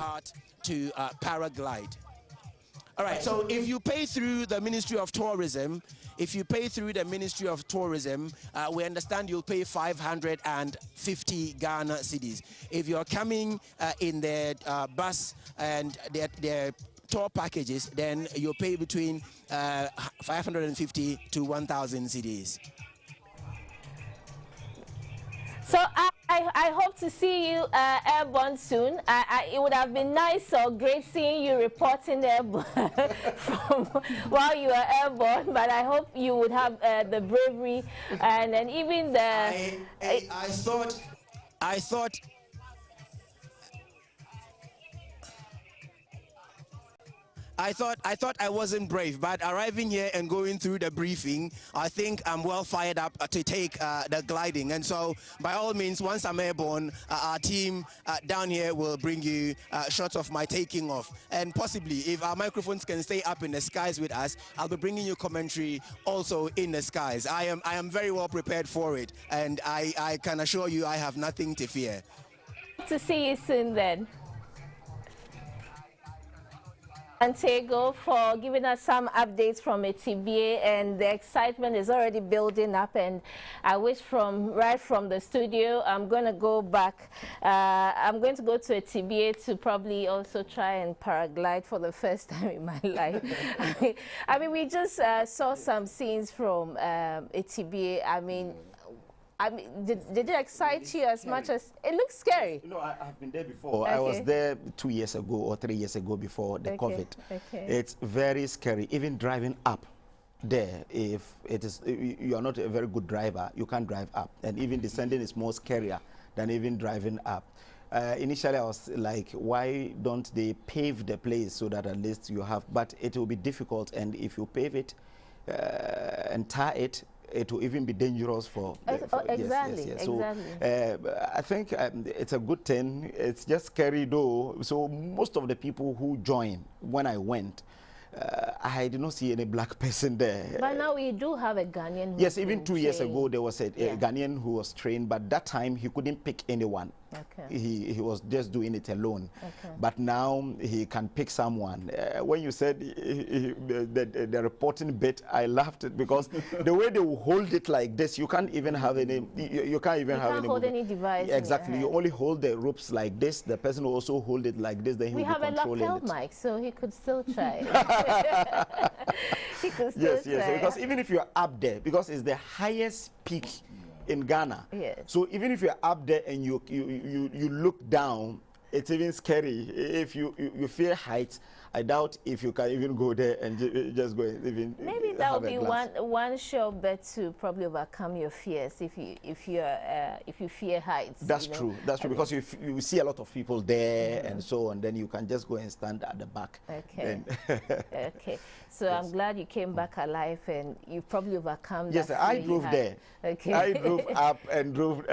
heart to paraglide. All right, so if you pay through the Ministry of Tourism, we understand you'll pay 550 Ghana cedis. If you're coming in the bus and their tour packages, then you'll pay between 550 to 1,000 cedis. So I hope to see you airborne soon. It would have been nice or great seeing you reporting airborne from while you are airborne, but I hope you would have the bravery and even the... I thought I wasn't brave, but arriving here and going through the briefing, I think I'm well fired up to take the gliding. And so, by all means, once I'm airborne, our team down here will bring you shots of my taking off. And possibly, if our microphones can stay up in the skies with us, I'll be bringing you commentary also in the skies. I am very well prepared for it, and I can assure you I have nothing to fear. To see you soon then. Santiago, for giving us some updates from ATBA, and the excitement is already building up, and I wish right from the studio I'm going to go back. I'm going to go to ATBA to probably also try and paraglide for the first time in my life. I mean, we just saw some scenes from ATBA. I mean, did it excite you as much as it looks scary? No, I've been there before. Okay. I was there 2 years ago or 3 years ago before the COVID. Okay. It's very scary. Even driving up there, if you are not a very good driver, you can't drive up. And even descending is more scarier than even driving up. Initially, I was like, why don't they pave the place so that at least you have, but it will be difficult. And if you pave it and tar it, it will even be dangerous for exactly. Yes. So I think it's a good thing. It's just scary though. So most of the people who joined when I went, I did not see any black person there. But now we do have a Ghanaian. Yes, even 2 years ago there was a Ghanaian who was trained, but that time he couldn't pick anyone. Okay. He was just doing it alone. Okay. But now he can pick someone. When you said the reporting bit, I laughed it because the way they will hold it like this, you can't even have any. You can't even hold any device. Exactly. You only hold the ropes like this. The person will also hold it like this. Then he will be controlling it. We have a lapel mic, so he could still try. He could still try. Yes. Because even if you're up there, because it's the highest peak in Ghana. Yes. So even if you're up there and you look down, it's even scary. If you fear heights, I doubt if you can even go there and just go and even. Maybe that would be one sure bet to probably overcome your fears if you fear heights. That's true. That's true, because you see a lot of people there and so on. Then you can just go and stand at the back. Okay. Okay. So yes. I'm glad you came back alive and you probably overcome that. Yes, I drove there. Okay. I drove up and drove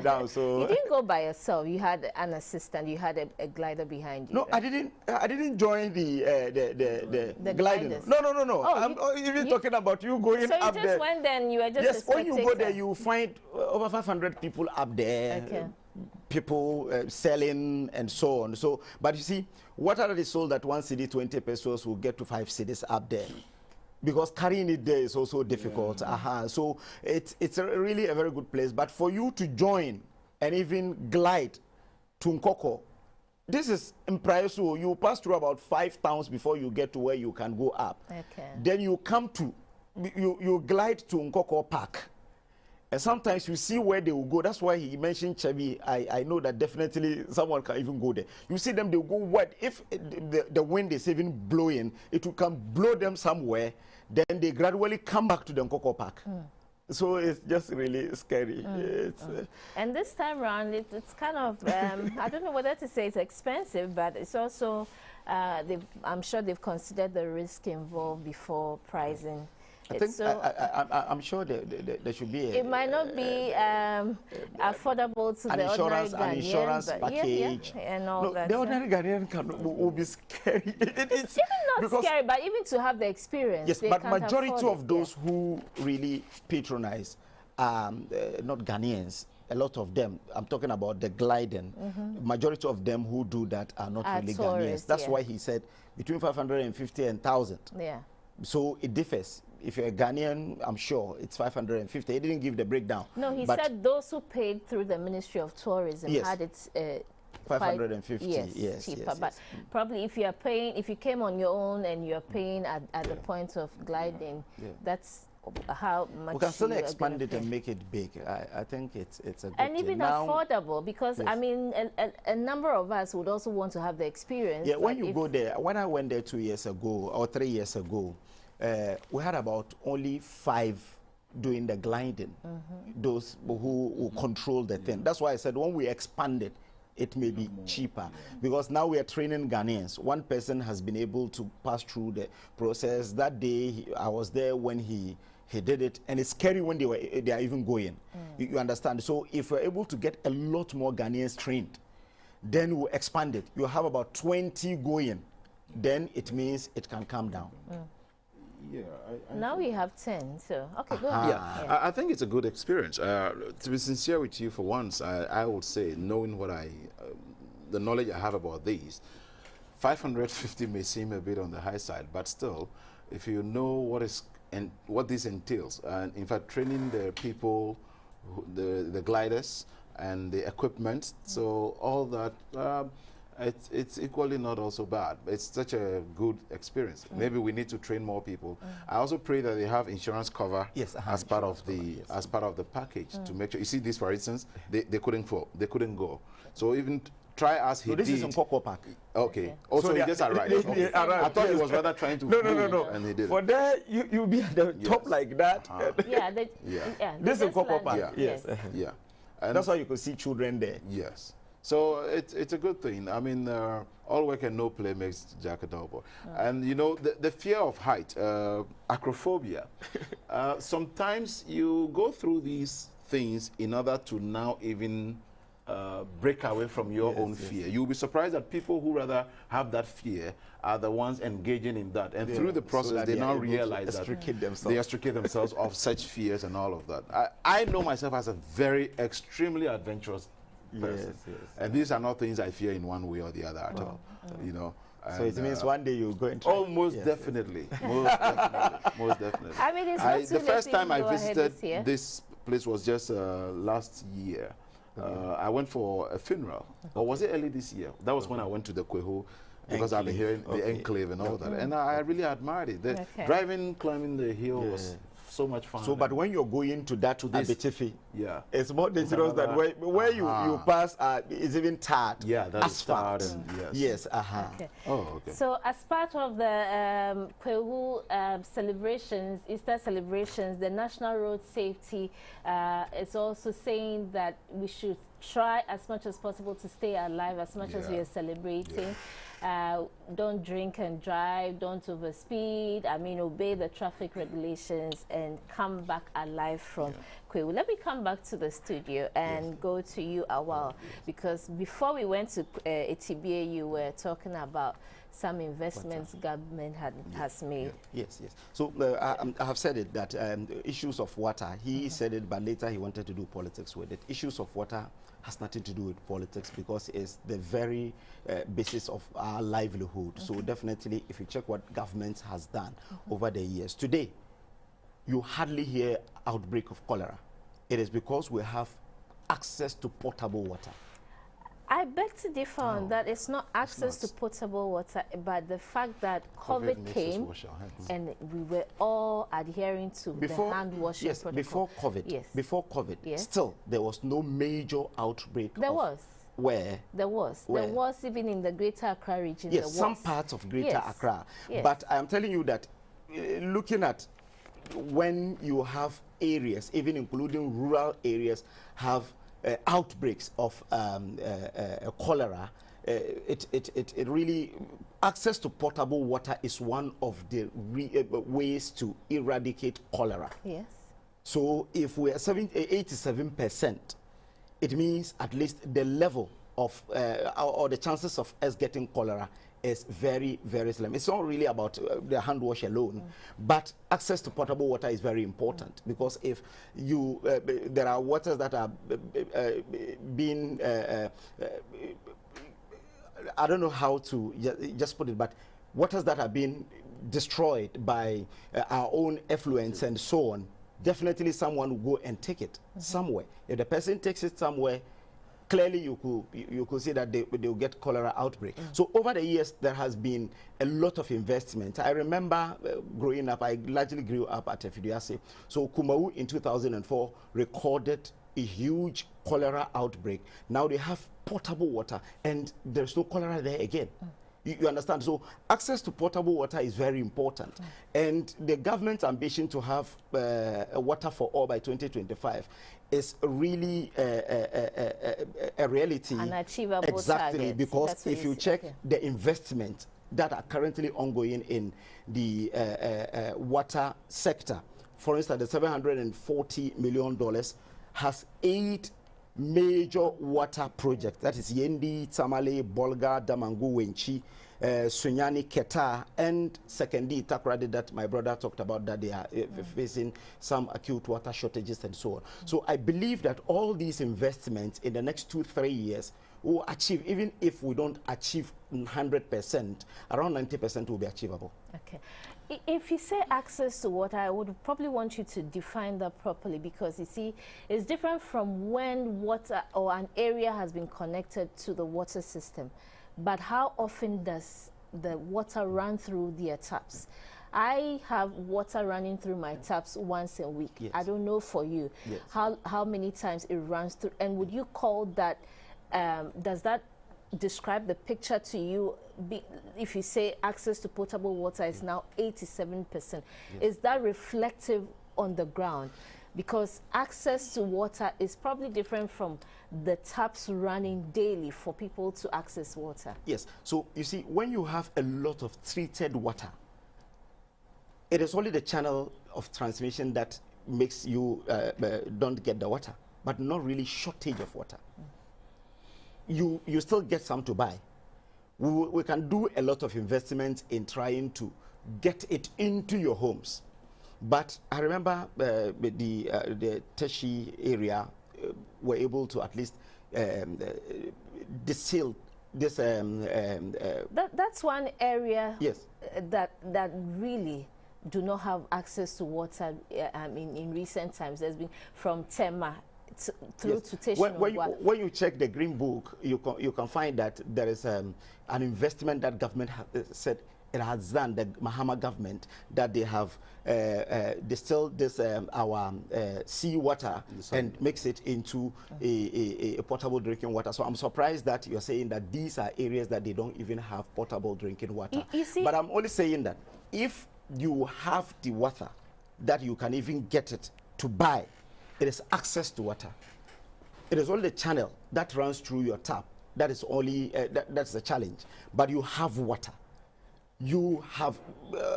down. So you didn't go by yourself. You had an assistant. You had a glider behind you. No, right? I didn't join the gliding. No. Oh, I'm even talking about you going up there. So you just went there and you were just yes, when you go there, you find over 500 people up there. Okay. People selling and so on. So, but you see, what are they sold at 1 cedi, 20 pesos will get to 5 cedis up there, because carrying it there is also difficult. Yeah. So it's really a very good place. But for you to join and even glide to Nkoko, this is impressive. You pass through about 5 towns before you get to where you can go up. Okay. Then you come to, you glide to Nkoko Park. And sometimes you see where they will go. That's why he mentioned Chebi. I know that definitely someone can even go there. You see them, they will go wide. If the wind is even blowing, it will come blow them somewhere. Then they gradually come back to the Nkoko Park. So it's just really scary. And this time around, it's kind of, I don't know whether to say it's expensive, but it's also, I'm sure they've considered the risk involved before pricing. I think I'm sure there should be it might not be affordable to the ordinary Ghanaian, an insurance package. And all that. The ordinary Ghanaian will be scary. It's even not scary, but even to have the experience. Yes, but majority of those who really patronize not Ghanaians. a lot of them, I'm talking about the gliding, majority of them who do that are not really tourists, Ghanaians. That's why he said between 550 and 1,000. Yeah. So it differs. If you're a Ghanaian, I'm sure it's 550. He didn't give the breakdown. No, he said those who paid through the Ministry of Tourism had it 550. Yes, cheaper. yes, but probably if you are paying, if you came on your own and you're paying at the point of gliding, that's how much. We can still you expand it and make it big. I think it's a good and thing. even now, affordable, because I mean a number of us would also want to have the experience. Yeah, when you go there, when I went there 2 years ago or 3 years ago, we had about only 5 doing the gliding, those who control the thing. That's why I said when we expand it, it may be cheaper, because now we are training Ghanaians. One person has been able to pass through the process. That day, I was there when he did it, and it's scary when they are even going. You understand? So if we're able to get a lot more Ghanaians trained, then we'll expand it. You have about 20 going, then it means it can come down. Yeah, now we have 10, so okay, go ahead. Yeah, I think it's a good experience. To be sincere with you, for once, I would say, knowing what the knowledge I have about these, 550 may seem a bit on the high side, but still, if you know what this entails, and in fact, training the people, the gliders, and the equipment, so all that. It's equally not also bad. It's such a good experience. Maybe we need to train more people. I also pray that they have insurance cover as part of the package to make sure. You see this, for instance, they couldn't go. So even try as he did. This is in Cocoa Park. Okay. Also, so he just arrived. Okay. I thought he was rather trying to no. And he did. For there, you'll be at the top like that. Yeah. This is Cocoa Park. Yes. Yeah. And that's why you could see children there. Yes. So it's a good thing. I mean, all work and no play makes Jack a dull boy. And you know, the fear of height, acrophobia, sometimes you go through these things in order to now even break away from your own fear. You'll be surprised that people who rather have that fear are the ones engaging in that. And through the process, so they now realize that they extricate themselves of such fears and all of that. I know myself as a very extremely adventurous person. And these are not things I fear in one way or the other at all. You know. And, so it means one day you'll go and try. Oh, most definitely. Most definitely. I mean, it's not the first time I visited this place was just last year. I went for a funeral. Or was it early this year? That was when I went to the Kweho, because I've been hearing the enclave and all that. And I really admired it. The driving, climbing the hill was so much fun. So, but when you're going to that Abetifi, it's more dangerous than where you pass is even tarred. Yeah, that's tarred. Yes. Okay. Oh, okay. So, as part of the Kwehu celebrations, Easter celebrations, the National Road Safety is also saying that we should try as much as possible to stay alive as much as we are celebrating. Don't drink and drive, don't overspeed, I mean, obey the traffic regulations and come back alive from Kwehu. Let me come back to the studio and go to you, Awal, because before we went to ATBA, you were talking about some investments government has made. Yes. So I have said it, that issues of water, he said it, but later he wanted to do politics with it. Issues of water has nothing to do with politics, because it's the very basis of our livelihood. So definitely, if you check what government has done over the years, today, you hardly hear outbreak of cholera. It is because we have access to potable water. I beg to differ on that. It's not access to potable water, but the fact that COVID came and we were all adhering to the hand washing protocol. Before COVID, still there was no major outbreak. There was. Where? There was. There was even in the Greater Accra region. Yes, some parts of Greater Accra. But I'm telling you that looking at when you have areas, even including rural areas, have outbreaks of cholera, it really, access to potable water is one of the ways to eradicate cholera. Yes. So if we are 87%, it means at least the level of, or the chances of us getting cholera is very, very slim. It's not really about the hand wash alone, but access to potable water is very important, because if you, there are waters that are being, I don't know how to just put it, but waters that are being destroyed by our own effluents and so on, definitely someone will go and take it somewhere. If the person takes it somewhere, clearly you could see that they will get cholera outbreak. So over the years, there has been a lot of investment. I remember growing up, I largely grew up at Efidiase. So Kumau in 2004 recorded a huge cholera outbreak. Now they have potable water and there's no cholera there again. You understand? So access to potable water is very important. And the government's ambition to have water for all by 2025 is really a reality. An achievable exactly, target. because if you check the investment that are currently ongoing in the water sector, for instance, the $740 million has 8 major water projects. That is Yendi, Tamale, Bolga, Damangu, Wenchi, Sunyani, Keta, and Sekendi, Takradi, that my brother talked about, that they are facing some acute water shortages and so on. So I believe that all these investments in the next 2-3 years will achieve, even if we don't achieve 100%, around 90% will be achievable. Okay. If you say access to water, I would probably want you to define that properly, because you see, it's different from when water or an area has been connected to the water system. But how often does the water run through their taps? I have water running through my taps once a week. Yes. I don't know for you how many times it runs through. And would you call that, does that describe the picture to you? If you say access to potable water is now 87%, is that reflective on the ground? Because access to water is probably different from the taps running daily for people to access water. Yes. So you see, when you have a lot of treated water, it is only the channel of transmission that makes you don't get the water, but not really shortage of water. You still get some to buy. We can do a lot of investment in trying to get it into your homes. But I remember the Teshi area were able to at least distill this. That's one area yes. that really do not have access to water. In recent times, there's been from Tema through to Teshi. When you check the Green Book, you can find that there is an investment that government said it has done, the Mahama government, that they have distilled this our sea water and mix it into a potable drinking water. So I'm surprised that you're saying that these are areas that they don't even have potable drinking water. You see, but I'm only saying that if you have the water, that you can even get it to buy, it is access to water. It is only the channel that runs through your tap. That is only, that's the challenge. But you have water. You have,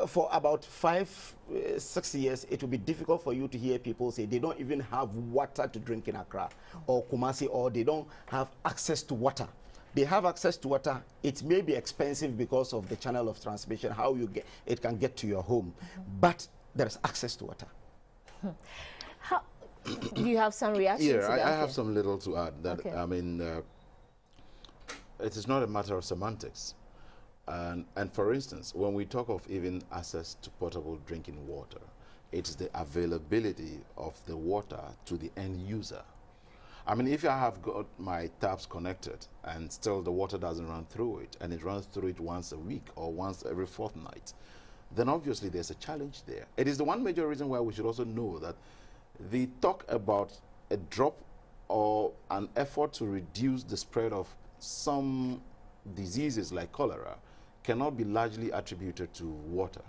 for about 5-6 years, it will be difficult for you to hear people say they don't even have water to drink in Accra or Kumasi, or they don't have access to water. They have access to water. It may be expensive because of the channel of transmission, how you get it can get to your home, but there is access to water. How do you have some reaction to that? I have some little to add. That I mean, it is not a matter of semantics. And for instance, when we talk of even access to potable drinking water, it's the availability of the water to the end user. I mean, if I have got my taps connected and still the water doesn't run through it, and it runs through it once a week or once every fortnight, then obviously there's a challenge there. It is the one major reason why we should also know that the talk about a drop or an effort to reduce the spread of some diseases like cholera cannot be largely attributed to water,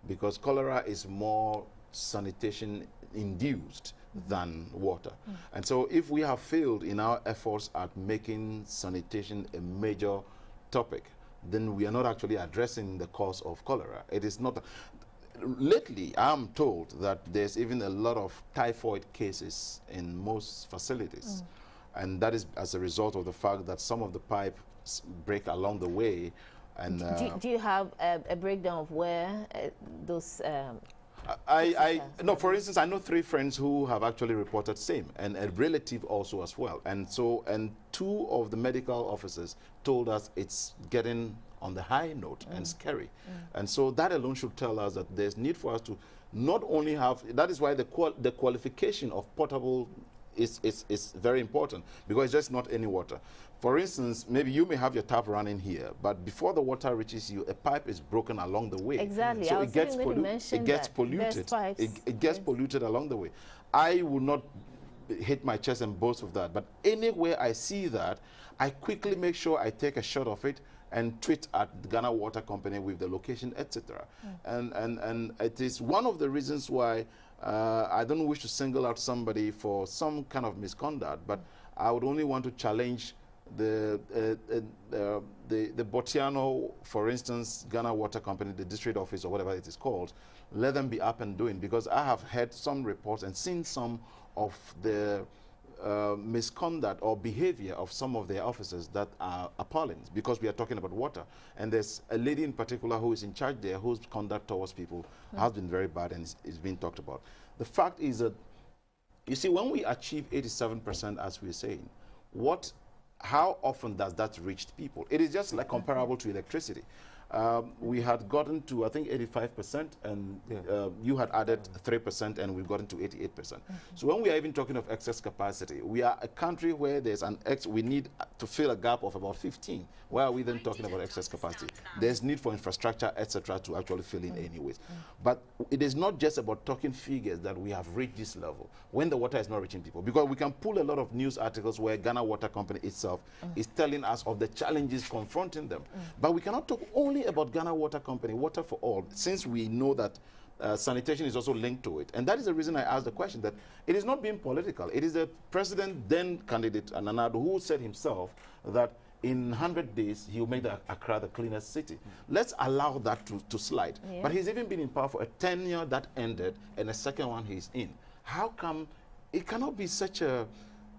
because cholera is more sanitation induced than water. And so if we have failed in our efforts at making sanitation a major topic, then we are not actually addressing the cause of cholera. It is not. Lately, I'm told that there's even a lot of typhoid cases in most facilities. And that is as a result of the fact that some of the pipes break along the way. And do you have a breakdown of where those no, for instance, I know 3 friends who have actually reported same, and a relative also as well. And so, and 2 of the medical officers told us it's getting on the high note and scary. And so that alone should tell us that there's need for us to not only have, that is why the qualification of potable is very important, because it's just not any water. For instance, maybe you may have your tap running here, but before the water reaches you, a pipe is broken along the way. Exactly. So it gets polluted. It gets polluted along the way. I will not hit my chest and boast of that, but anywhere I see that, I quickly make sure I take a shot of it and tweet at the Ghana Water Company with the location, etc. And it is one of the reasons why I don't wish to single out somebody for some kind of misconduct, but I would only want to challenge the Botiano, for instance, Ghana Water Company, the district office or whatever it is called, let them be up and doing, because I have heard some reports and seen some of the misconduct or behavior of some of their officers that are appalling, because we are talking about water. And there's a lady in particular who is in charge there, whose conduct towards people has been very bad and is being talked about. The fact is that, you see, when we achieve 87%, as we're saying, how often does that reach people? It is just like comparable to electricity. We had gotten to, I think, 85%, and you had added 3%, and we've gotten to 88%. So when we are even talking of excess capacity, we are a country where there's we need to fill a gap of about 15. Why are we then talking about excess capacity? There's need for infrastructure, etc., to actually fill in anyways. But it is not just about talking figures that we have reached this level when the water is not reaching people, because we can pull a lot of news articles where Ghana Water Company itself is telling us of the challenges confronting them. But we cannot talk only about Ghana Water Company, water for all, since we know that sanitation is also linked to it. And that is the reason I asked the question, that it is not being political. It is the president, then candidate, Ananado, who said himself that in 100 days, he'll make Accra the cleanest city. Let's allow that to slide. Yeah. But he's even been in power for a tenure that ended, and a second one he's in. How come it cannot be such a...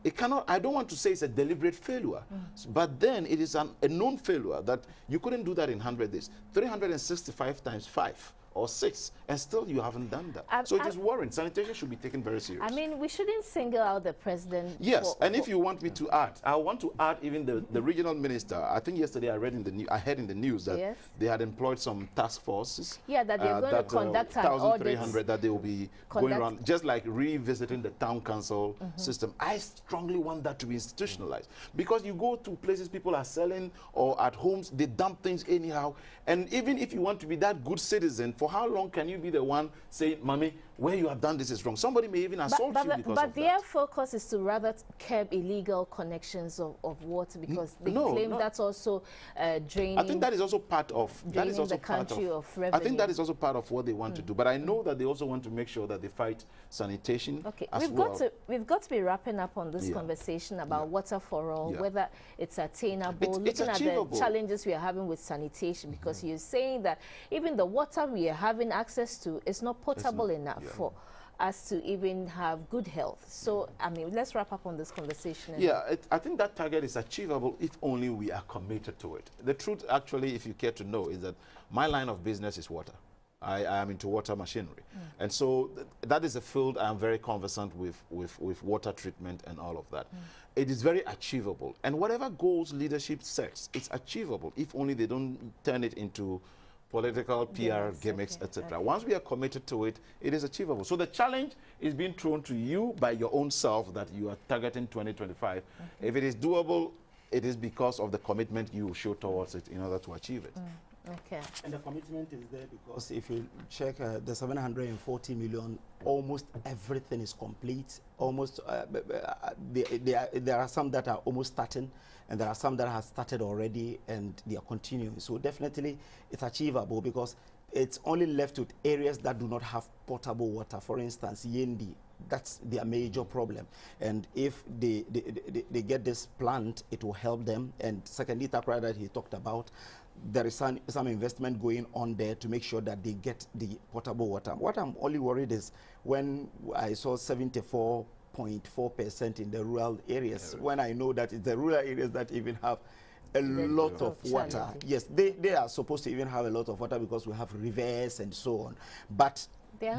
It cannot, I don't want to say it's a deliberate failure, but then it is a known failure that you couldn't do that in 100 days. 365 times 5 or 6, and still you haven't done that. So it is worrying. Sanitation should be taken very seriously. I mean, we shouldn't single out the president. Yes, and if you want me to add, I want to add even the regional minister. I think yesterday I read in the I heard in the news that they had employed some task forces. Yeah, that they're going to conduct an audit. 1,300 that they will be going around, just like revisiting the town council system. I strongly want that to be institutionalized, because you go to places people are selling, or at homes they dump things anyhow. And even if you want to be that good citizen, for how long can you be the one saying, "Mommy, where you have done this is wrong"? Somebody may even assault you because of that. But their focus is to rather curb illegal connections of water, because they claim that's also draining. I think that is also part of the country of revenue. I think that is also part of what they want to do. But I know that they also want to make sure that they fight sanitation. Okay, we've got to be wrapping up on this conversation about water for all, whether it's attainable, looking at the challenges we are having with sanitation, because you're saying that even the water we are having access to is not potable enough for us to even have good health. So, I mean, let's wrap up on this conversation. Yeah, I think that target is achievable if only we are committed to it. The truth, actually, if you care to know, is that my line of business is water. I am into water machinery. And so that is a field I am very conversant with water treatment and all of that. It is very achievable. And whatever goals leadership sets, it's achievable if only they don't turn it into political PR gimmicks, etc. Once we are committed to it, it is achievable. So the challenge is being thrown to you by your own self, that you are targeting 2025. If it is doable, it is because of the commitment you show towards it in order to achieve it. Okay. And the commitment is there because if you check the 740 million, almost everything is complete. Almost there are some that are almost starting, and there are some that have started already and they are continuing. So definitely it's achievable, because it's only left with areas that do not have potable water. For instance, Yendi, that's their major problem. And if they get this plant, it will help them. And secondly, Takra that he talked about, there is some investment going on there to make sure that they get the potable water. What I'm only worried is when I saw 74 0.4% in the rural areas, when I know that it's the rural areas that even have a lot of water. Yes, they are supposed to even have a lot of water because we have rivers and so on. But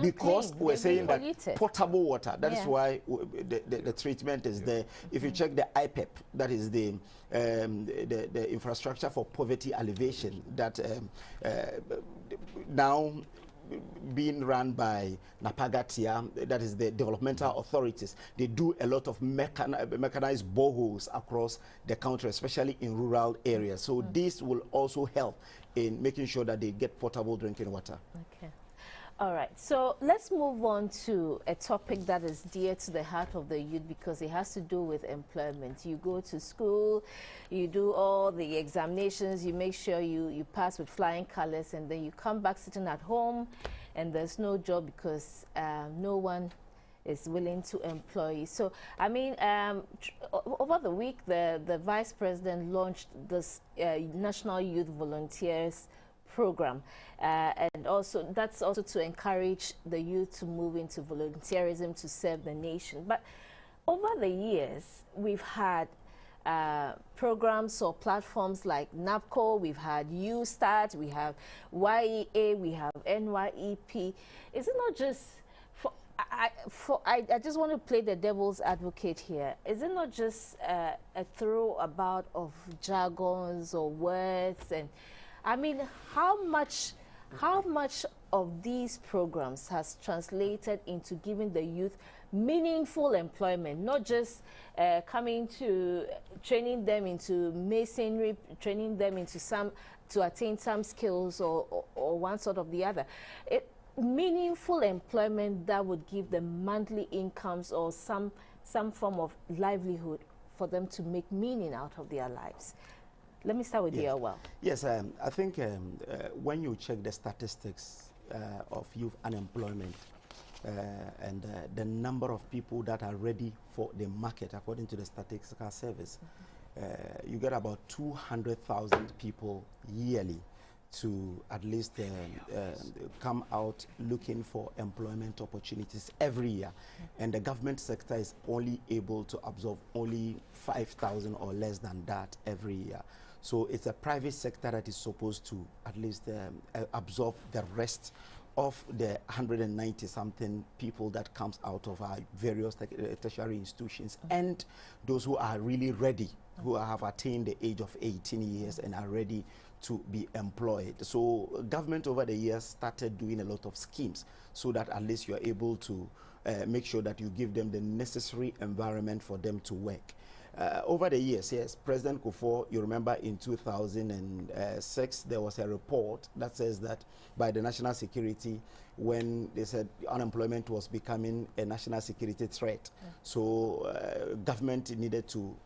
because we're saying that potable water, that is why the treatment is there. If you check the IPEP, that is the infrastructure for poverty alleviation, that now being run by Napagatia, that is the developmental authorities. They do a lot of mechanized boreholes across the country, especially in rural areas. So this will also help in making sure that they get potable drinking water. Okay. All right, so let's move on to a topic that is dear to the heart of the youth because it has to do with employment. You go to school, you do all the examinations, you make sure you pass with flying colors, and then you come back sitting at home and there's no job because no one is willing to employ you. So, I mean, over the week, the Vice President launched this National Youth Volunteers program, and also that's also to encourage the youth to move into volunteerism to serve the nation. But over the years, we've had programs or platforms like NAPCO, we've had USTART, we have YEA, we have NYEP. Is it not just I just want to play the devil's advocate here. Is it not just a throw about of jargons or words? And I mean, how much of these programs has translated into giving the youth meaningful employment, not just coming to training them into masonry, training them into to attain some skills or one sort of the other? Meaningful employment that would give them monthly incomes or some form of livelihood for them to make meaning out of their lives. Let me start with you, Well. Yes, I think when you check the statistics of youth unemployment and the number of people that are ready for the market, according to the Statistical Service, you get about 200,000 people yearly to at least come out looking for employment opportunities every year. And the government sector is only able to absorb only 5,000 or less than that every year. So it's a private sector that is supposed to at least absorb the rest of the 190-something people that comes out of our various tertiary institutions, and those who are really ready, who have attained the age of 18 years and are ready to be employed. So government over the years started doing a lot of schemes so that at least you are able to make sure that you give them the necessary environment for them to work. Over the years, yes, President Kufuor, you remember in 2006, there was a report that says that by the national security, when they said unemployment was becoming a national security threat. So government needed to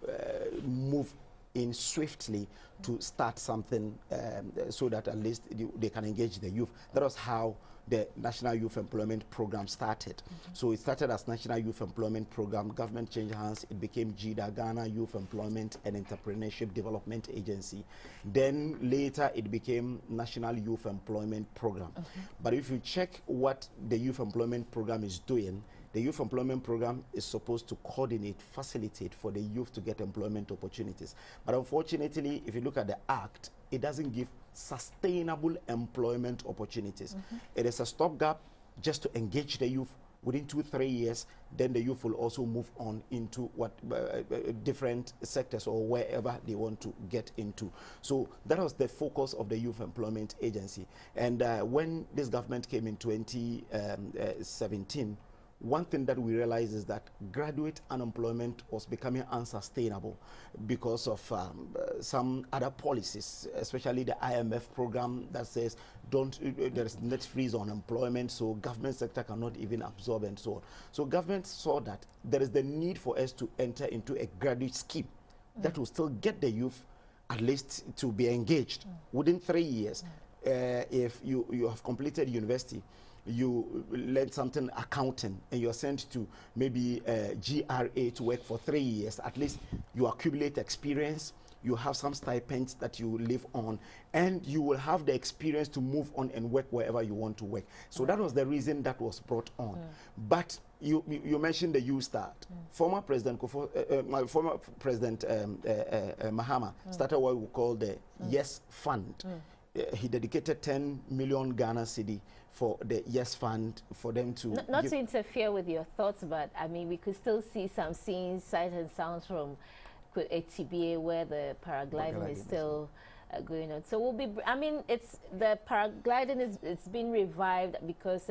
move in swiftly to start something so that at least they can engage the youth. That was how the National Youth Employment Program started. So it started as National Youth Employment Program, government changed hands, it became GIDA, Ghana Youth Employment and Entrepreneurship Development Agency. Then later it became National Youth Employment Program. But if you check what the Youth Employment Program is doing, the Youth Employment Program is supposed to coordinate, facilitate for the youth to get employment opportunities. But unfortunately, if you look at the Act, it doesn't give sustainable employment opportunities. It is a stopgap just to engage the youth. Within 2-3 years, then the youth will also move on into what different sectors or wherever they want to get into. So that was the focus of the Youth Employment Agency. And when this government came in 2017, one thing that we realized is that graduate unemployment was becoming unsustainable because of some other policies, especially the IMF program that says there is net freeze on employment, so government sector cannot even absorb and so on. So government saw that there is the need for us to enter into a graduate scheme that will still get the youth at least to be engaged within 3 years. If you have completed university, you learn something accounting and you're sent to maybe GRA to work for 3 years, at least you accumulate experience, you have some stipends that you live on, and you will have the experience to move on and work wherever you want to work. So that was the reason that was brought on. But you mentioned the U Start. Former President Mahama started what we call the Yes Fund. He dedicated 10 million Ghana cedi for the Yes Fund for them to... Not to interfere with your thoughts, but I mean, we could still see some scenes, sights and sounds from ATBA where the paragliding is still going on. So we'll be, I mean, it's the paragliding it's been revived because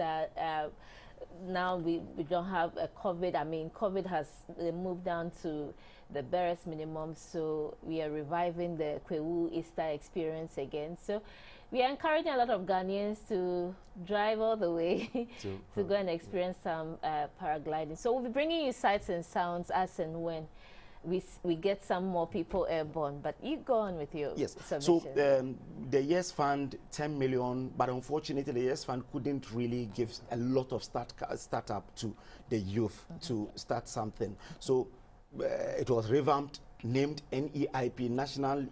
now we don't have a COVID. I mean, COVID has moved down to the barest minimum, so we are reviving the Kwewu Easter experience again. So we are encouraging a lot of Ghanaians to drive all the way to go and experience some paragliding. So we'll be bringing you sights and sounds as and when we get some more people airborne. But you go on with your submission. So the Yes Fund, 10 million, but unfortunately the Yes Fund couldn't really give a lot of startup to the youth to start something. So it was revamped, named NEIP, National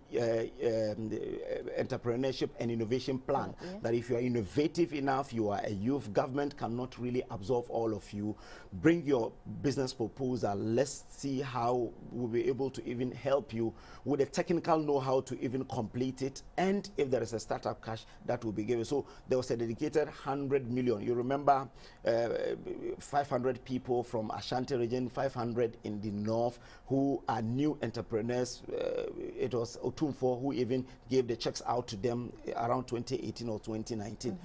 Entrepreneurship and Innovation Plan, that if you are innovative enough, you are a youth, government cannot really absorb all of you. Bring your business proposal. Let's see how we'll be able to even help you with the technical know-how to even complete it. And if there is a startup cash, that will be given. So there was a dedicated 100 million. You remember 500 people from Ashanti region, 500 in the north who are new entrepreneurs. It was Otumfo who even gave the checks out to them around 2018 or 2019.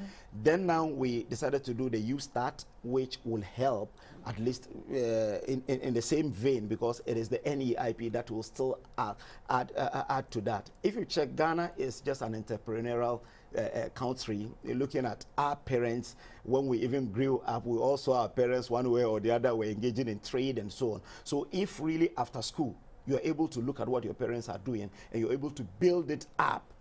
Then now we decided to do the U Start, which will help at least in the same vein, because it is the NEIP that will still add to that. If you check, Ghana is just an entrepreneurial country. Looking at our parents, when we even grew up, we also our parents one way or the other were engaging in trade and so on. So if really after school you're able to look at what your parents are doing and you're able to build it up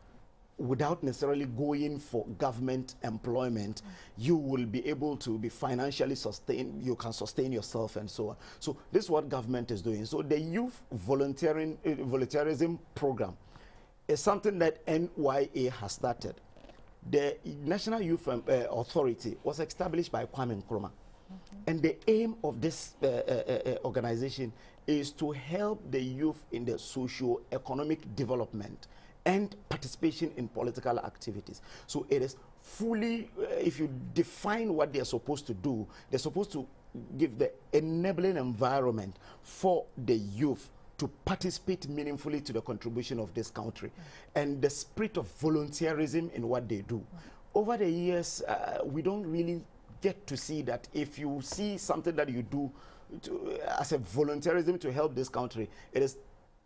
without necessarily going for government employment, you will be able to be financially sustained, you can sustain yourself and so on. So this is what government is doing. So the youth volunteerism program is something that NYA has started. The National Youth Authority was established by Kwame Nkrumah. And the aim of this organization is to help the youth in the socio-economic development and participation in political activities. So it is fully, if you define what they're supposed to do, they're supposed to give the enabling environment for the youth to participate meaningfully to the contribution of this country, and the spirit of volunteerism in what they do. Over the years, we don't really get to see that. If you see something that you do as a volunteerism to help this country, it is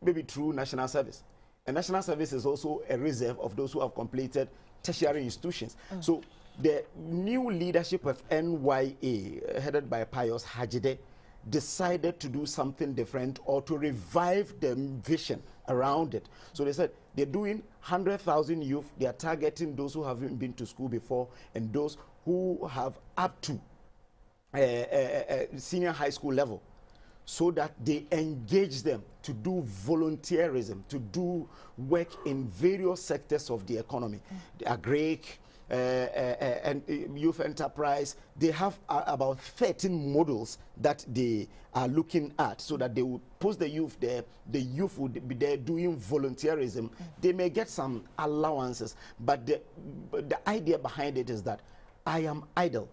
maybe through national service. And national service is also a reserve of those who have completed tertiary institutions. So the new leadership of NYA, headed by Pius Hajide, decided to do something different or to revive the vision around it. So they said they're doing 100,000 youth. They are targeting those who haven't been to school before and those who have up to senior high school level, so that they engage them to do volunteerism, to do work in various sectors of the economy, the agric, and youth enterprise. They have about 13 models that they are looking at, so that they will post the youth there. The youth would be there doing volunteerism. They may get some allowances, but the idea behind it is that I am idle.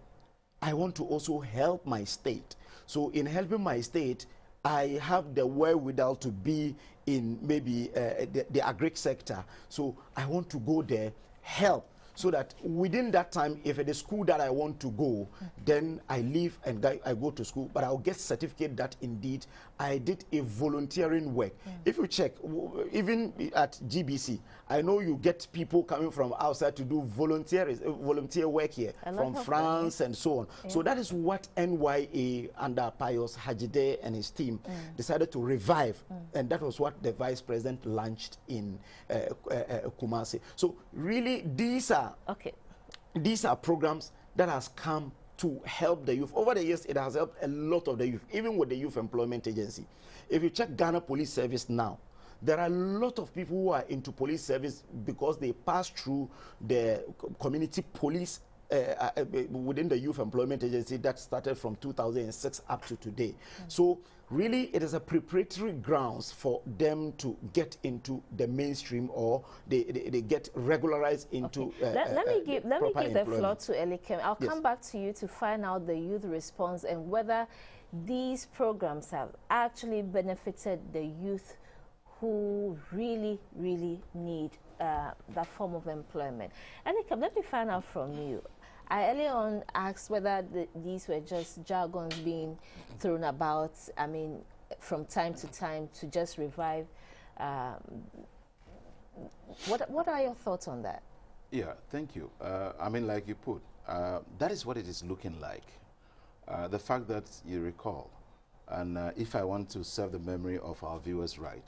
I want to also help my state. So in helping my state, I have the wherewithal to be in maybe the agric sector. So I want to go there, help, so that within that time, if it is school that I want to go, then I leave and I go to school, but I'll get certificate that indeed I did a volunteering work. If you check, even at GBC, I know you get people coming from outside to do volunteer work here, from France and so on. So that is what NYA under Pius Hajide and his team decided to revive, and that was what the Vice President launched in Kumasi. So really, these are programs that has come to help the youth. Over the years, it has helped a lot of the youth, even with the Youth Employment Agency. If you check Ghana Police Service now, There are a lot of people who are into police service because they pass through the community police within the Youth Employment Agency that started from 2006 up to today. So really it is a preparatory grounds for them to get into the mainstream, or they get regularized into let me give the floor to Elikem. I'll Yes. come back to you to find out the youth response and whether these programs have actually benefited the youth who really need that form of employment. Elikem, let me find out from you. I earlier on asked whether these were just jargons being thrown about, I mean, from time to time to just revive. What are your thoughts on that? Yeah, thank you. I mean, like you put, that is what it is looking like. The fact that you recall, and if I want to serve the memory of our viewers right,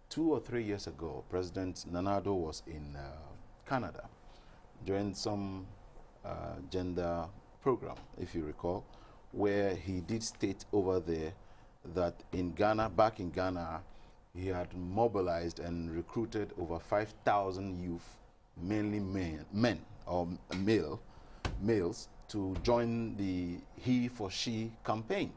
2 or 3 years ago, President Nana Addo was in Canada during some gender program, if you recall, where he did state over there that in Ghana, back in Ghana, he had mobilized and recruited over 5,000 youth, mainly men or males, to join the He for She campaign,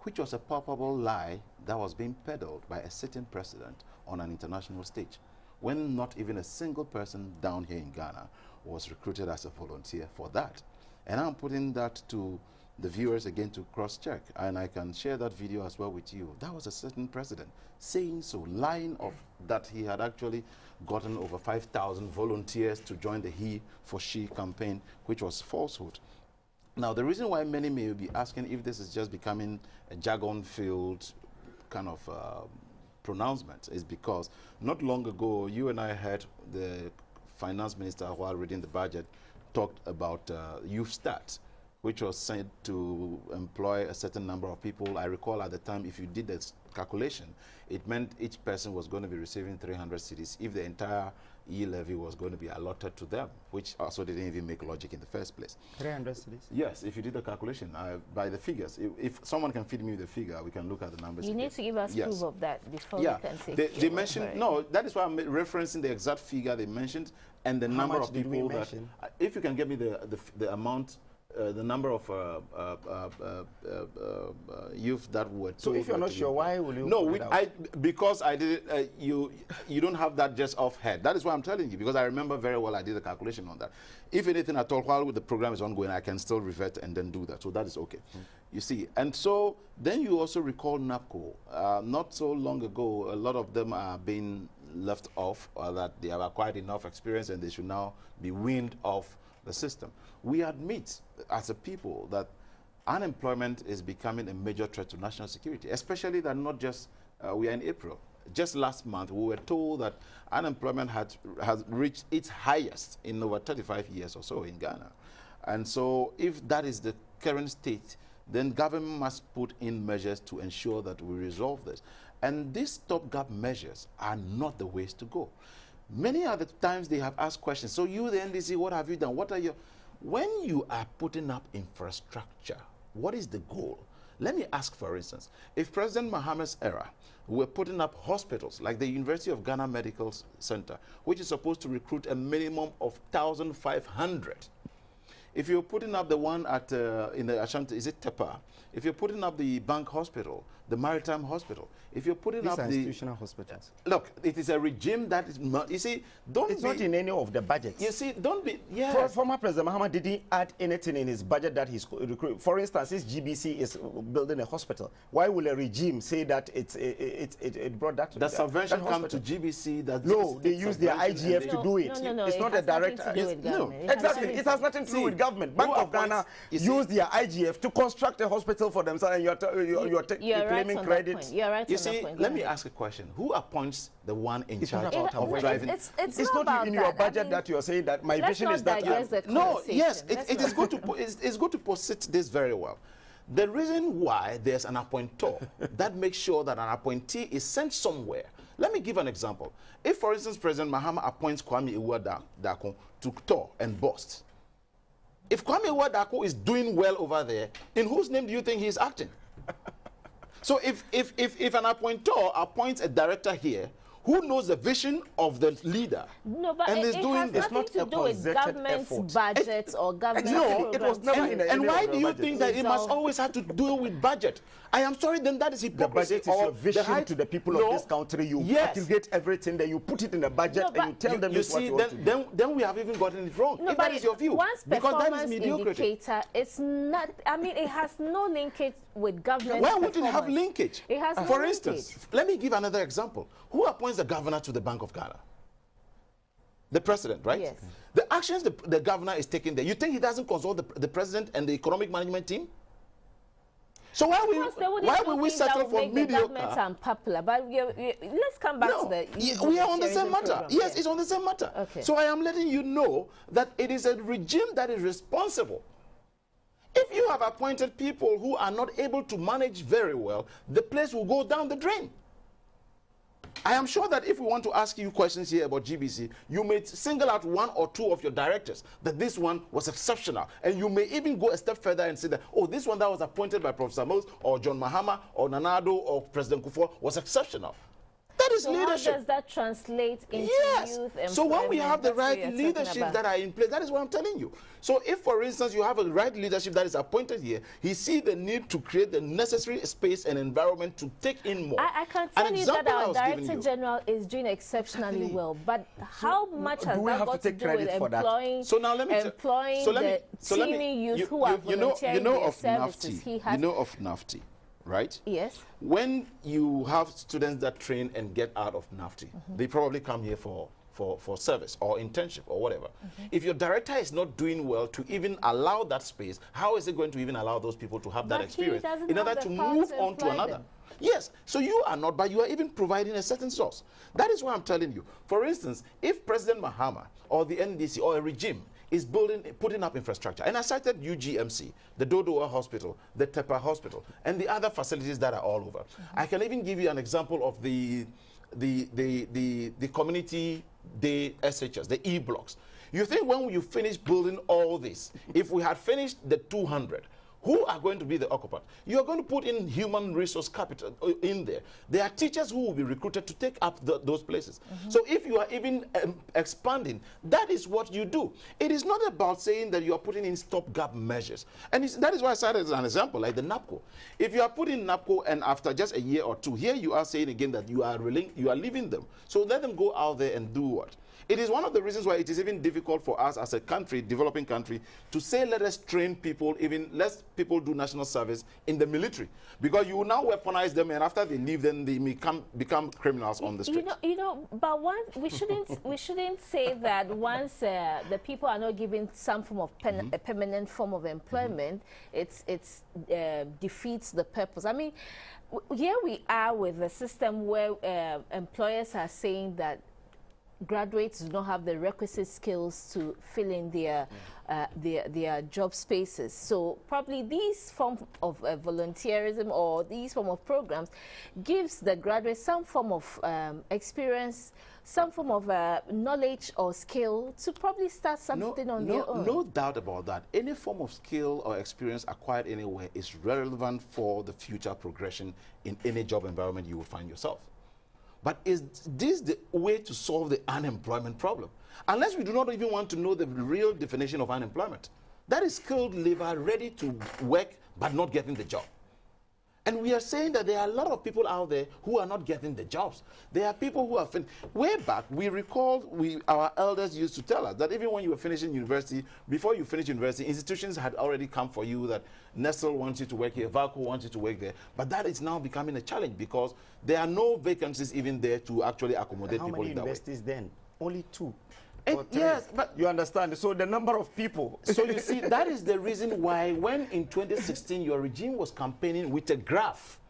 which was a palpable lie that was being peddled by a sitting president on an international stage, when not even a single person down here in Ghana was recruited as a volunteer for that. And I'm putting that to the viewers again to cross-check, and I can share that video as well with you. That was a certain president saying so, lying of that he had actually gotten over 5,000 volunteers to join the He for She campaign, which was falsehood. Now, the reason why many may be asking if this is just becoming a jargon-filled kind of pronouncement is because not long ago, you and I heard the finance minister, while reading the budget, talked about Youth Start, which was said to employ a certain number of people. I recall at the time, if you did the calculation, it meant each person was going to be receiving 300 cedis if the entire e-levy was going to be allotted to them, which also didn't even make logic in the first place. 300 cedis? Yes, if you did the calculation by the figures. If someone can feed me the figure, we can look at the numbers. You need to give us proof of that before we can take they mentioned, no, that is why I'm referencing the exact figure they mentioned and the number of people that, if you can give me the amount, the number of youth that were told. So if you're not sure, why will you? No, because I did it. You don't have that just off head. That is why I'm telling you, because I remember very well I did a calculation on that. If anything at all, while the program is ongoing, I can still revert and then do that. So that is okay. You see, and so then you also recall NAPCO. Not so long ago, a lot of them are being left off, or that they have acquired enough experience and they should now be weaned off the system. We admit as a people that unemployment is becoming a major threat to national security, especially that not just, we are in April. Just last month, we were told that unemployment has reached its highest in over 35 years or so in Ghana. And so if that is the current state, then government must put in measures to ensure that we resolve this. And these stopgap measures are not the ways to go. Many other times they have asked questions. So you, the NDC, what have you done? What are your... When you are putting up infrastructure, what is the goal? Let me ask, for instance, if President Mahama's era were putting up hospitals like the University of Ghana Medical Center, which is supposed to recruit a minimum of 1,500. If you're putting up the one at in the Ashanti, is it Tepa? If you're putting up the Bank Hospital, the Maritime Hospital, if you're putting up the institutional hospitals, look, it is a regime that is, you see, it's not in any of the budgets. You see, don't be, Former President Mahama didn't add anything in his budget that he's recruiting. For instance, this GBC is building a hospital. Why will a regime say that it brought that? The subvention come to GBC? That no, they use their IGF to do it. No, it's not a direct. No, exactly. It has nothing to do with government. Bank of Ghana use their IGF to construct a hospital for themselves, and you're claiming credit. You're right. You see, let me ask a question. Who appoints the one in charge of driving? It's not in your budget that you're saying that my vision is that. No, yes, it is good to it's good to posit this very well. The reason why there's an appointer that makes sure that an appointee is sent somewhere. Let me give an example. If, for instance, President Mahama appoints Kwame Iwuadako to tour and bust, if Kwame Iwuadako is doing well over there, in whose name do you think he is acting? So if an appointer appoints a director here who knows the vision of the leader. No, but and it is doing has this. nothing to do with government's budgets or government No, it was never in the And why do you budget. think that it must always have to do with budget? I am sorry, then that is hypocrisy. The budget is your vision to the people of this country. You aggregate everything, then you put it in the budget, No, and you tell them you this what see, you want to do. then we have even gotten it wrong. No, if that is your view, once because that is performance mediocrity. indicator, it's not. I mean, it has no linkage with government. Why would it have linkage? It has no For linkage. instance, let me give another example. Who appoints the governor to the Bank of Ghana? The president, right? Yes. The actions the governor is taking there, you think he doesn't consult the president and the economic management team? So why will we settle for mediocre? Government unpopular, but let's come back to the. We are on the same matter. Program. Yes, it's on the same matter. Okay. So I am letting you know that it is a regime that is responsible. If you have appointed people who are not able to manage very well, the place will go down the drain. I am sure that if we want to ask you questions here about GBC, you may single out one or two of your directors that this one was exceptional. And you may even go a step further and say that, oh, this one that was appointed by Professor Mills or John Mahama or Nanado or President Kufuor was exceptional. That is leadership. How does that translate into youth employment? So when we have the right leadership that are in place, that is what I'm telling you. So if, for instance, you have a right leadership that is appointed here, he sees the need to create the necessary space and environment to take in more. I can tell you that our Director General is doing exceptionally well, but how much has that got to do with employing, the teeming youth who are volunteering their services? You know of NAFTI, right? Yes. When you have students that train and get out of NAFTI, they probably come here for service or internship or whatever. If your director is not doing well to even allow that space, how is it going to even allow those people to have that experience in order to move on to another? Yes, so you are not, but you are even providing a certain source. That is why I'm telling you. For instance, if President Mahama or the NDC or a regime is putting up infrastructure, and I cited UGMC, the Dodoa Hospital, the Tepa Hospital, and the other facilities that are all over. I can even give you an example of the community day SHS, the E-blocks. You think when you finish building all this, if we had finished the 200, who are going to be the occupant? You are going to put in human resource capital in there. There are teachers who will be recruited to take up those places. So if you are even expanding, that is what you do. It is not about saying that you are putting in stopgap measures. And that is why I cited as an example, like the NAPCO. If you are putting NAPCO and after just a year or two, here you are saying again that you are leaving them. So let them go out there and do what? It is one of the reasons why it is even difficult for us as a country, developing country, to say let us train people, even let people do national service in the military. Because you will now weaponize them, and after they leave, then they become criminals on the street. But we shouldn't say that once the people are not given some form of a permanent form of employment, it defeats the purpose. I mean, here we are with a system where employers are saying that graduates do not have the requisite skills to fill in their job spaces. So probably these form of volunteerism or these form of programs gives the graduates some form of experience, some form of knowledge or skill to probably start something on their own. No doubt about that. Any form of skill or experience acquired anywhere is relevant for the future progression in any job environment you will find yourself. But is this the way to solve the unemployment problem? Unless we do not even want to know the real definition of unemployment. That is skilled labor ready to work but not getting the job. And we are saying that there are a lot of people out there who are not getting the jobs. There are people who are way back, we recalled, our elders used to tell us that even when you were finishing university, before you finish university, institutions had already come for you that Nestle wants you to work here, Valco wants you to work there. But that is now becoming a challenge because there are no vacancies even there to actually accommodate people in that way. How many universities then? Only 2. Yes, but you understand. So the number of people. So you see, that is the reason why when in 2016 your regime was campaigning with a graph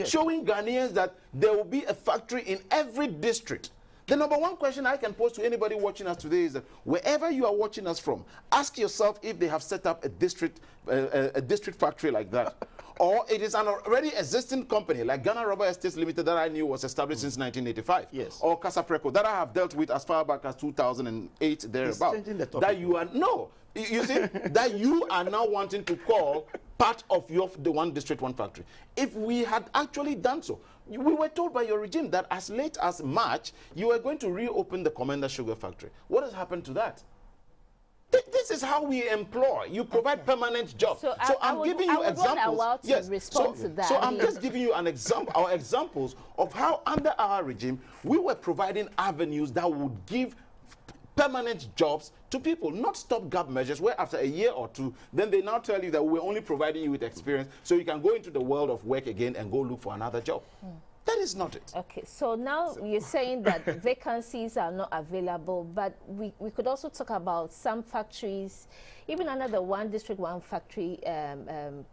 showing Ghanaians that there will be a factory in every district. The number one question I can pose to anybody watching us today is that wherever you are watching us from, ask yourself if they have set up a district factory like that. Or it is an already existing company like Ghana Rubber Estates Limited that I knew was established since 1985. Yes. Or Casapreco that I have dealt with as far back as 2008 thereabout. Changing the topic. That you are you see that you are now wanting to call part of the one district, one factory. If we had actually done so, we were told by your regime that as late as March, you were going to reopen the Commander Sugar Factory. What has happened to that? This is how we employ. You provide permanent jobs. So I'm giving you examples. Yes. Respond to that. So I'm just giving you an example, our examples of how under our regime we were providing avenues that would give permanent jobs to people, not stopgap measures where after a year or two, then they now tell you that we're only providing you with experience so you can go into the world of work again and go look for another job. That is not it. Okay, so now you're saying that vacancies are not available, but we could also talk about some factories, even under the one district, one factory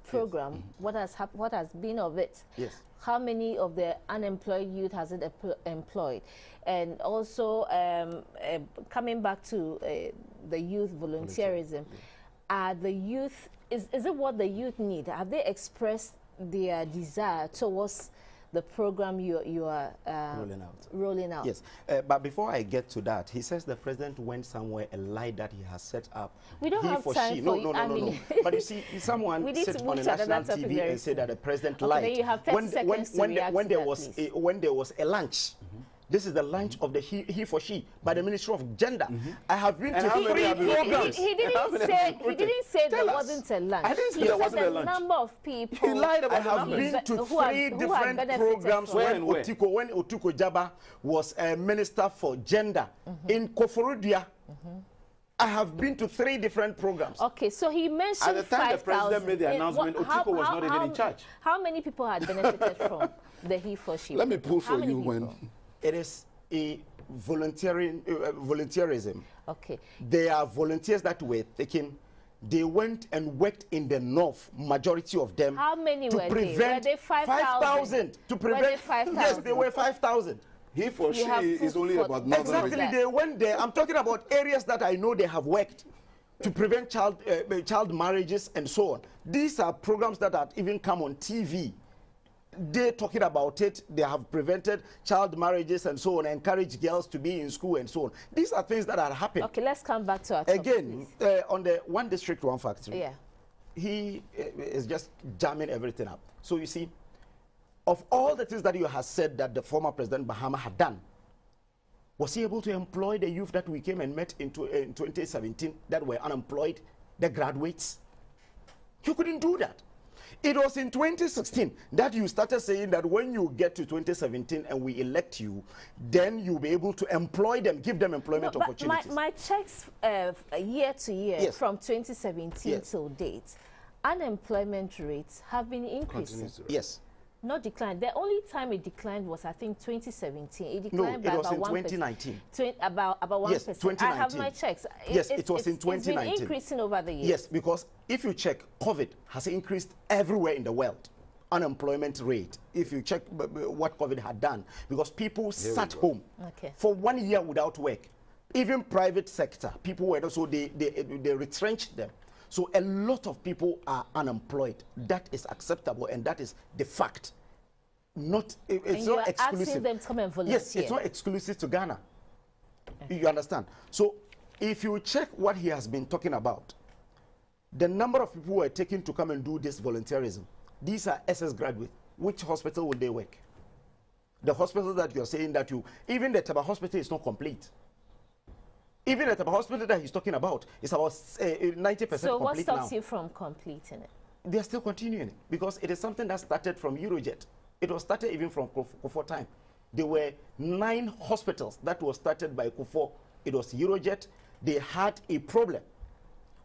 program. Yes. What has been of it? Yes. How many of the unemployed youth has it employed? And also coming back to the youth volunteerism, are the youth, is it what the youth need? Have they expressed their desire towards the program you are rolling out? Yes, but before I get to that, he says the president went somewhere, a lie that he has set up. We don't have time for No. But you see, someone said on a national TV and said that the president lied. Then you have 30 seconds to react to that, when there was a lunch. This is the lunch of the he for she by the Ministry of Gender. I have been to 3 programs. He didn't say there wasn't a lunch. I didn't say there wasn't a lunch. Number of people. He lied about I have been to 3 different programs when Otiko Jaba was a minister for gender in Koforidua. I have been to 3 different programs. Okay, so he mentioned 5,000. At the time the president made the announcement, Otiko was not even in charge. How many people had benefited from the he for she? Let me pull for you when... It is a volunteerism. Okay. There are volunteers that were taken. They went and worked in the north, majority of them. How many to were prevent they? Were they 5,000? To prevent 5,000? Yes, they were 5,000. He for she is only about northern. Exactly, they went there. I'm talking about areas that I know they have worked to prevent child marriages and so on. These are programs that have even come on TV. They're talking about it. They have prevented child marriages and so on, encourage girls to be in school and so on. These are things that are happening. Okay, let's come back to our topic, again, on the one district, one factory. Yeah. He is just jamming everything up. So you see, of all the things that you have said that the former President Mahama had done, was he able to employ the youth that we came and met in 2017 that were unemployed, the graduates? You couldn't do that. It was in 2016 that you started saying that when you get to 2017 and we elect you, then you'll be able to employ them, give them employment opportunities. My checks year to year, yes, from 2017 yes, till date, unemployment rates have been increasing. Yes. Not declined. The only time it declined was, I think, 2017. It declined by about 1%. No, it was in 2019. About 1%. Yes, 2019. I have my checks. Yes, it was in 2019. It's been increasing over the years. Yes, because if you check, COVID has increased everywhere in the world. Unemployment rate, if you check what COVID had done, because people sat home for 1 year without work. Even private sector, people were also, they retrenched them. So a lot of people are unemployed. That is acceptable, and that is the fact. It's not exclusive. Asking them to come and volunteer. Yes, it's not exclusive to Ghana. You understand? So if you check what he has been talking about, the number of people who are taken to come and do this volunteerism, these are SS graduates. Which hospital will they work? The hospital that you're saying that even the Taba hospital is not complete. Even at the hospital that he's talking about, it's about 90% complete now. So what stops you from completing it? They're still continuing it because it is something that started from Eurojet. It was started even from Kufuor time. There were 9 hospitals that were started by Kufuor. It was Eurojet. They had a problem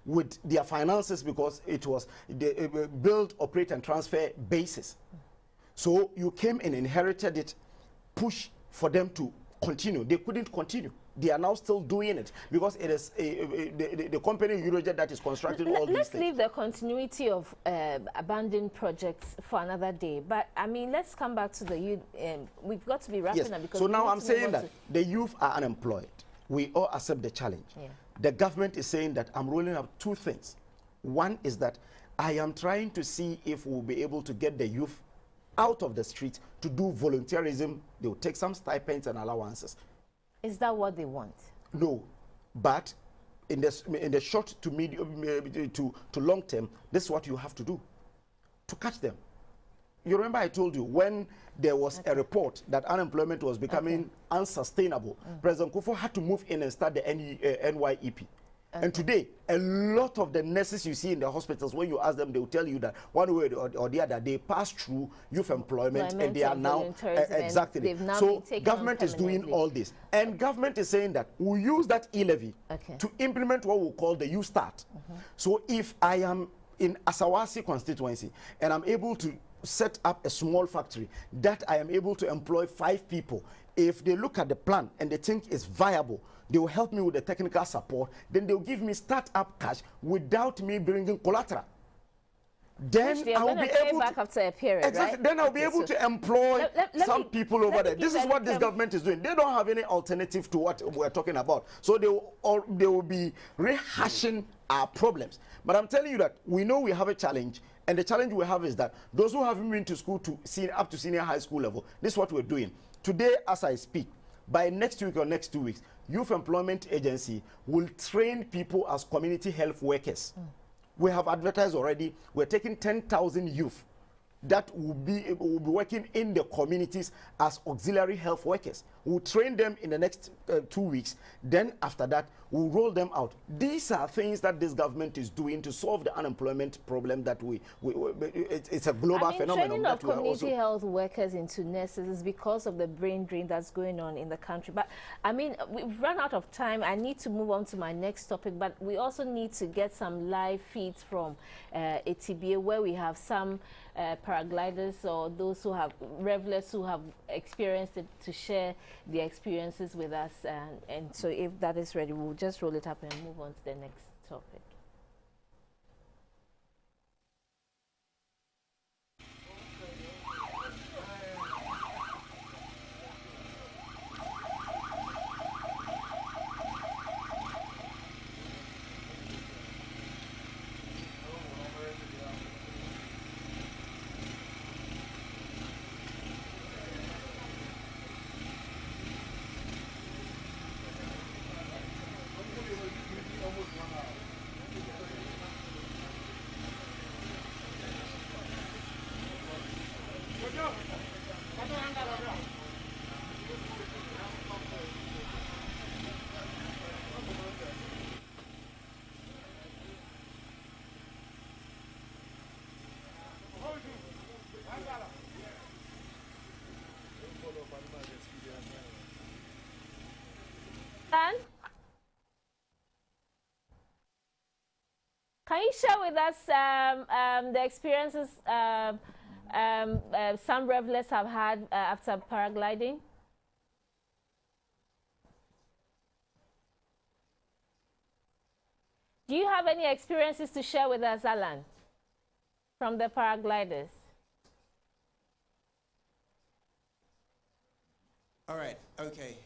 with their finances because it was the build, operate, and transfer basis. So you came and inherited it, push for them to continue. They couldn't continue. They are now still doing it because it is the company Eurojet that is constructing all these things. Let's leave the continuity of abandoned projects for another day. But I mean, let's come back to the youth. We've got to be wrapping up because. So now I'm saying that the youth are unemployed. We all accept the challenge. Yeah. The government is saying that I'm rolling out 2 things. One is that I am trying to see if we'll be able to get the youth out of the streets to do volunteerism. They will take some stipends and allowances. Is that what they want? No, but in the short to medium to long term, this is what you have to do. to catch them. You remember I told you when there was a report that unemployment was becoming unsustainable, President Kufuor had to move in and start the NYEP. And today, a lot of the nurses you see in the hospitals, when you ask them, they will tell you that one way or the other, they pass through youth employment and they are now, exactly. So government is doing all this. And government is saying that we'll use that e-levy to implement what we call the U-Start. So if I am in Asawasi constituency and I'm able to set up a small factory that I am able to employ 5 people, if they look at the plan and they think it's viable, they will help me with the technical support, then they'll give me start-up cash without me bringing collateral. Then I will be able back after a period, exactly. Right? Then I'll be able to employ some people over there. This is what this government is doing. They don't have any alternative to what we're talking about. So they will be rehashing our problems. But I'm telling you that we know we have a challenge, and the challenge we have is that those who haven't been to school up to senior high school level, this is what we're doing. Today, as I speak, by next week or next 2 weeks, Youth Employment Agency will train people as community health workers. We have advertised already. We're taking 10,000 youth that will be working in the communities as auxiliary health workers. We'll train them in the next 2 weeks. Then after that, we'll roll them out. These are things that this government is doing to solve the unemployment problem that it's a global phenomenon. Training of community health workers into nurses is because of the brain drain that's going on in the country. But I mean, we've run out of time. I need to move on to my next topic, but we also need to get some live feeds from ATBA, where we have some paragliders or those who have revelers who have experienced it to share their experiences with us. And so if that is ready, we'll just roll it up and move on to the next topic. Can you share with us the experiences some revelers have had after paragliding? Do you have any experiences to share with us, Alan, from the paragliders? All right, okay.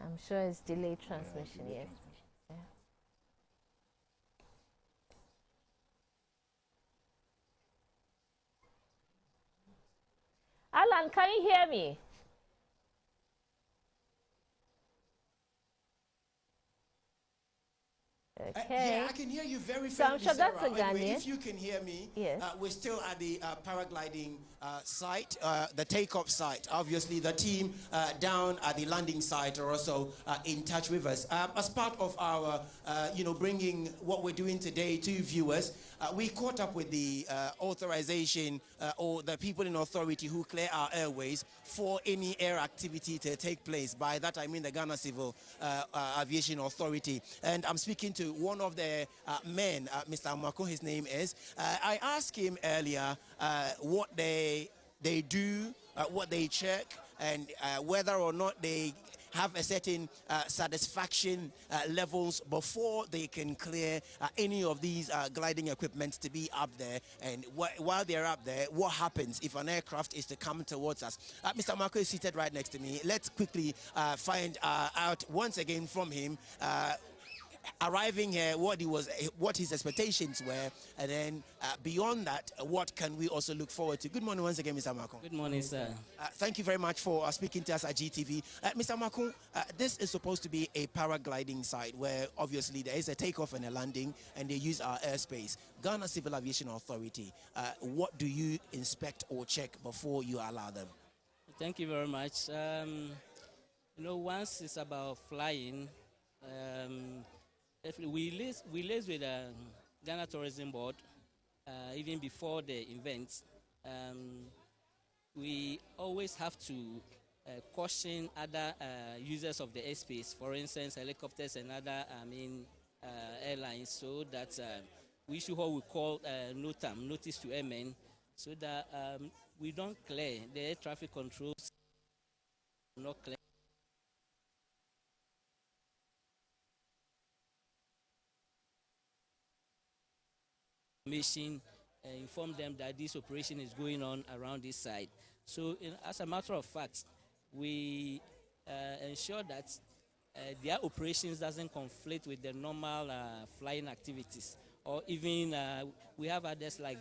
I'm sure it's delayed transmission, yes. Yeah. Alan, can you hear me? Okay. Yeah, I can hear you very so I'm sure that's a Sarah. Anyway, Ghanaian. if you can hear me, yes. We're still at the paragliding site, the takeoff site. Obviously, the team down at the landing site are also in touch with us. As part of our, bringing what we're doing today to viewers, we caught up with the authorization or the people in authority who clear our airways for any air activity to take place. By that, I mean the Ghana Civil Aviation Authority. And I'm speaking to one of the men, Mr. Amako, his name is. I asked him earlier what they do, what they check, and whether or not they have a certain satisfaction levels before they can clear any of these gliding equipment to be up there. And while they're up there, what happens if an aircraft is to come towards us? Mr. Marco is seated right next to me. Let's quickly find out once again from him arriving here, what his expectations were, and then beyond that, what can we also look forward to? Good morning once again, Mr. Makun. Good morning, sir. Thank you very much for speaking to us at GTV. Mr. Makun, this is supposed to be a paragliding site where obviously there is a takeoff and a landing, and they use our airspace. Ghana Civil Aviation Authority, what do you inspect or check before you allow them? Thank you very much. Once it's about flying, if we liaise with Ghana Tourism Board, even before the event. We always have to caution other users of the airspace, for instance, helicopters and other airlines, so that we issue what we call NOTAM, notice to airmen, so that we don't clear the air traffic controls, not clear. Inform them that this operation is going on around this site. So as a matter of fact, we ensure that their operations doesn't conflict with the normal flying activities. Or even we have others like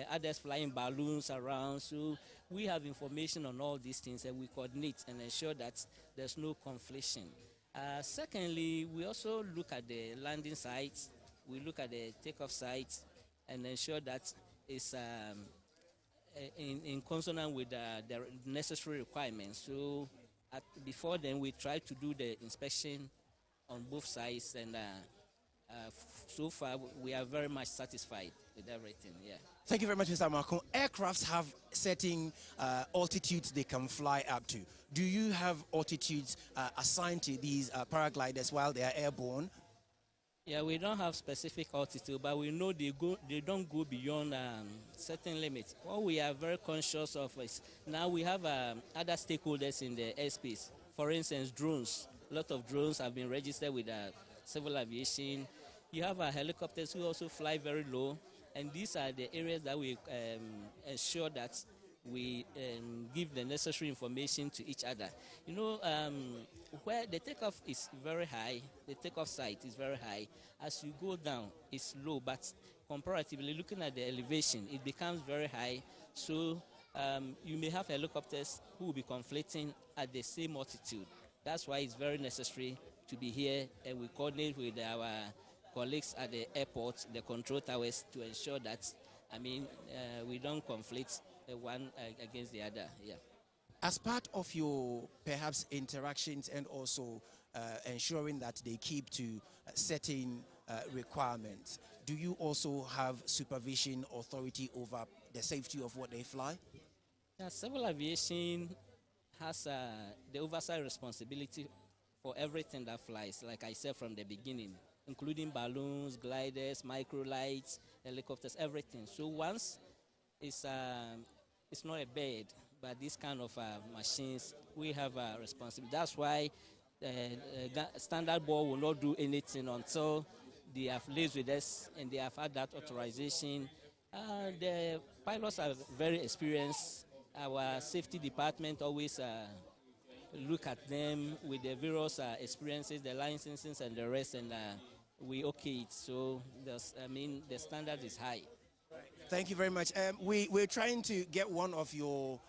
others flying balloons around. So we have information on all these things, and we coordinate and ensure that there's no confliction. Secondly, we also look at the landing sites. We look at the takeoff sites and ensure that it's in consonant with the necessary requirements. So before then, we try to do the inspection on both sides, and so far we are very much satisfied with everything. Yeah. Thank you very much, Mr. Makun. Aircrafts have certain altitudes they can fly up to. Do you have altitudes assigned to these paragliders while they are airborne? Yeah, we don't have specific altitude, but we know they don't go beyond certain limits. What we are very conscious of is now we have other stakeholders in the airspace. For instance, drones. A lot of drones have been registered with civil aviation. You have helicopters who also fly very low, and these are the areas that we ensure that we give the necessary information to each other. Where the takeoff is very high, the takeoff site is very high. As you go down, it's low, but comparatively looking at the elevation, it becomes very high. So you may have helicopters who will be conflicting at the same altitude. That's why it's very necessary to be here, and we coordinate with our colleagues at the airport, the control towers, to ensure that we don't conflict one against the other. Yeah. As part of your perhaps interactions and also ensuring that they keep to certain requirements, do you also have supervision authority over the safety of what they fly? Yeah, civil aviation has the oversight responsibility for everything that flies, like I said from the beginning, including balloons, gliders, microlights, helicopters, everything. So once it's not a bird, but this kind of machines, we have a responsibility. That's why Standard Board will not do anything until they have liaised with us and they have had that authorization. The pilots are very experienced. Our safety department always look at them with the various experiences, the licenses and the rest, and we okay it. So the standard is high. Thank you very much. We're trying to get one of your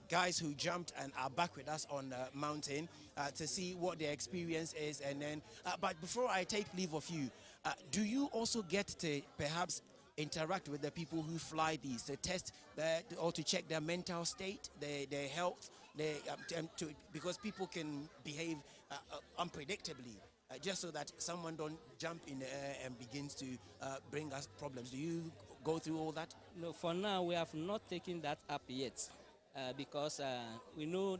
guys who jumped and are back with us on the mountain to see what their experience is. And then, but before I take leave of you, do you also get to perhaps interact with the people who fly these to test or to check their mental state, their health, because people can behave unpredictably? Just so that someone don't jump in the air and begins to bring us problems. Do you go through all that? No, for now we have not taken that up yet because we know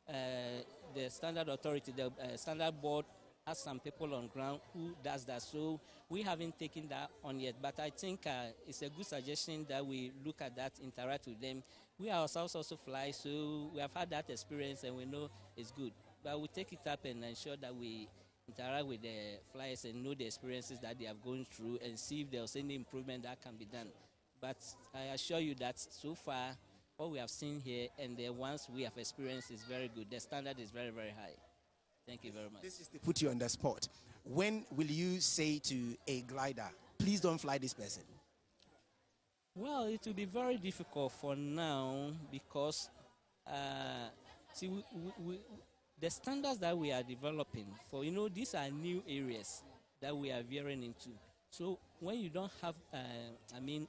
the standard authority, the standard board has some people on ground who does that. So we haven't taken that on yet, but I think it's a good suggestion that we look at that, interact with them. We ourselves also fly, so we have had that experience and we know it's good. But we take it up and ensure that we interact with the flyers and know the experiences that they have gone through and see if there's any improvement that can be done. But I assure you that so far, what we have seen here and the ones we have experienced is very good. The standard is very, very high. Thank you very much. This is to put you on the spot. When will you say to a glider, please don't fly this person? Well, it will be very difficult for now because, see, the standards that we are developing for, these are new areas that we are veering into. So when you don't have,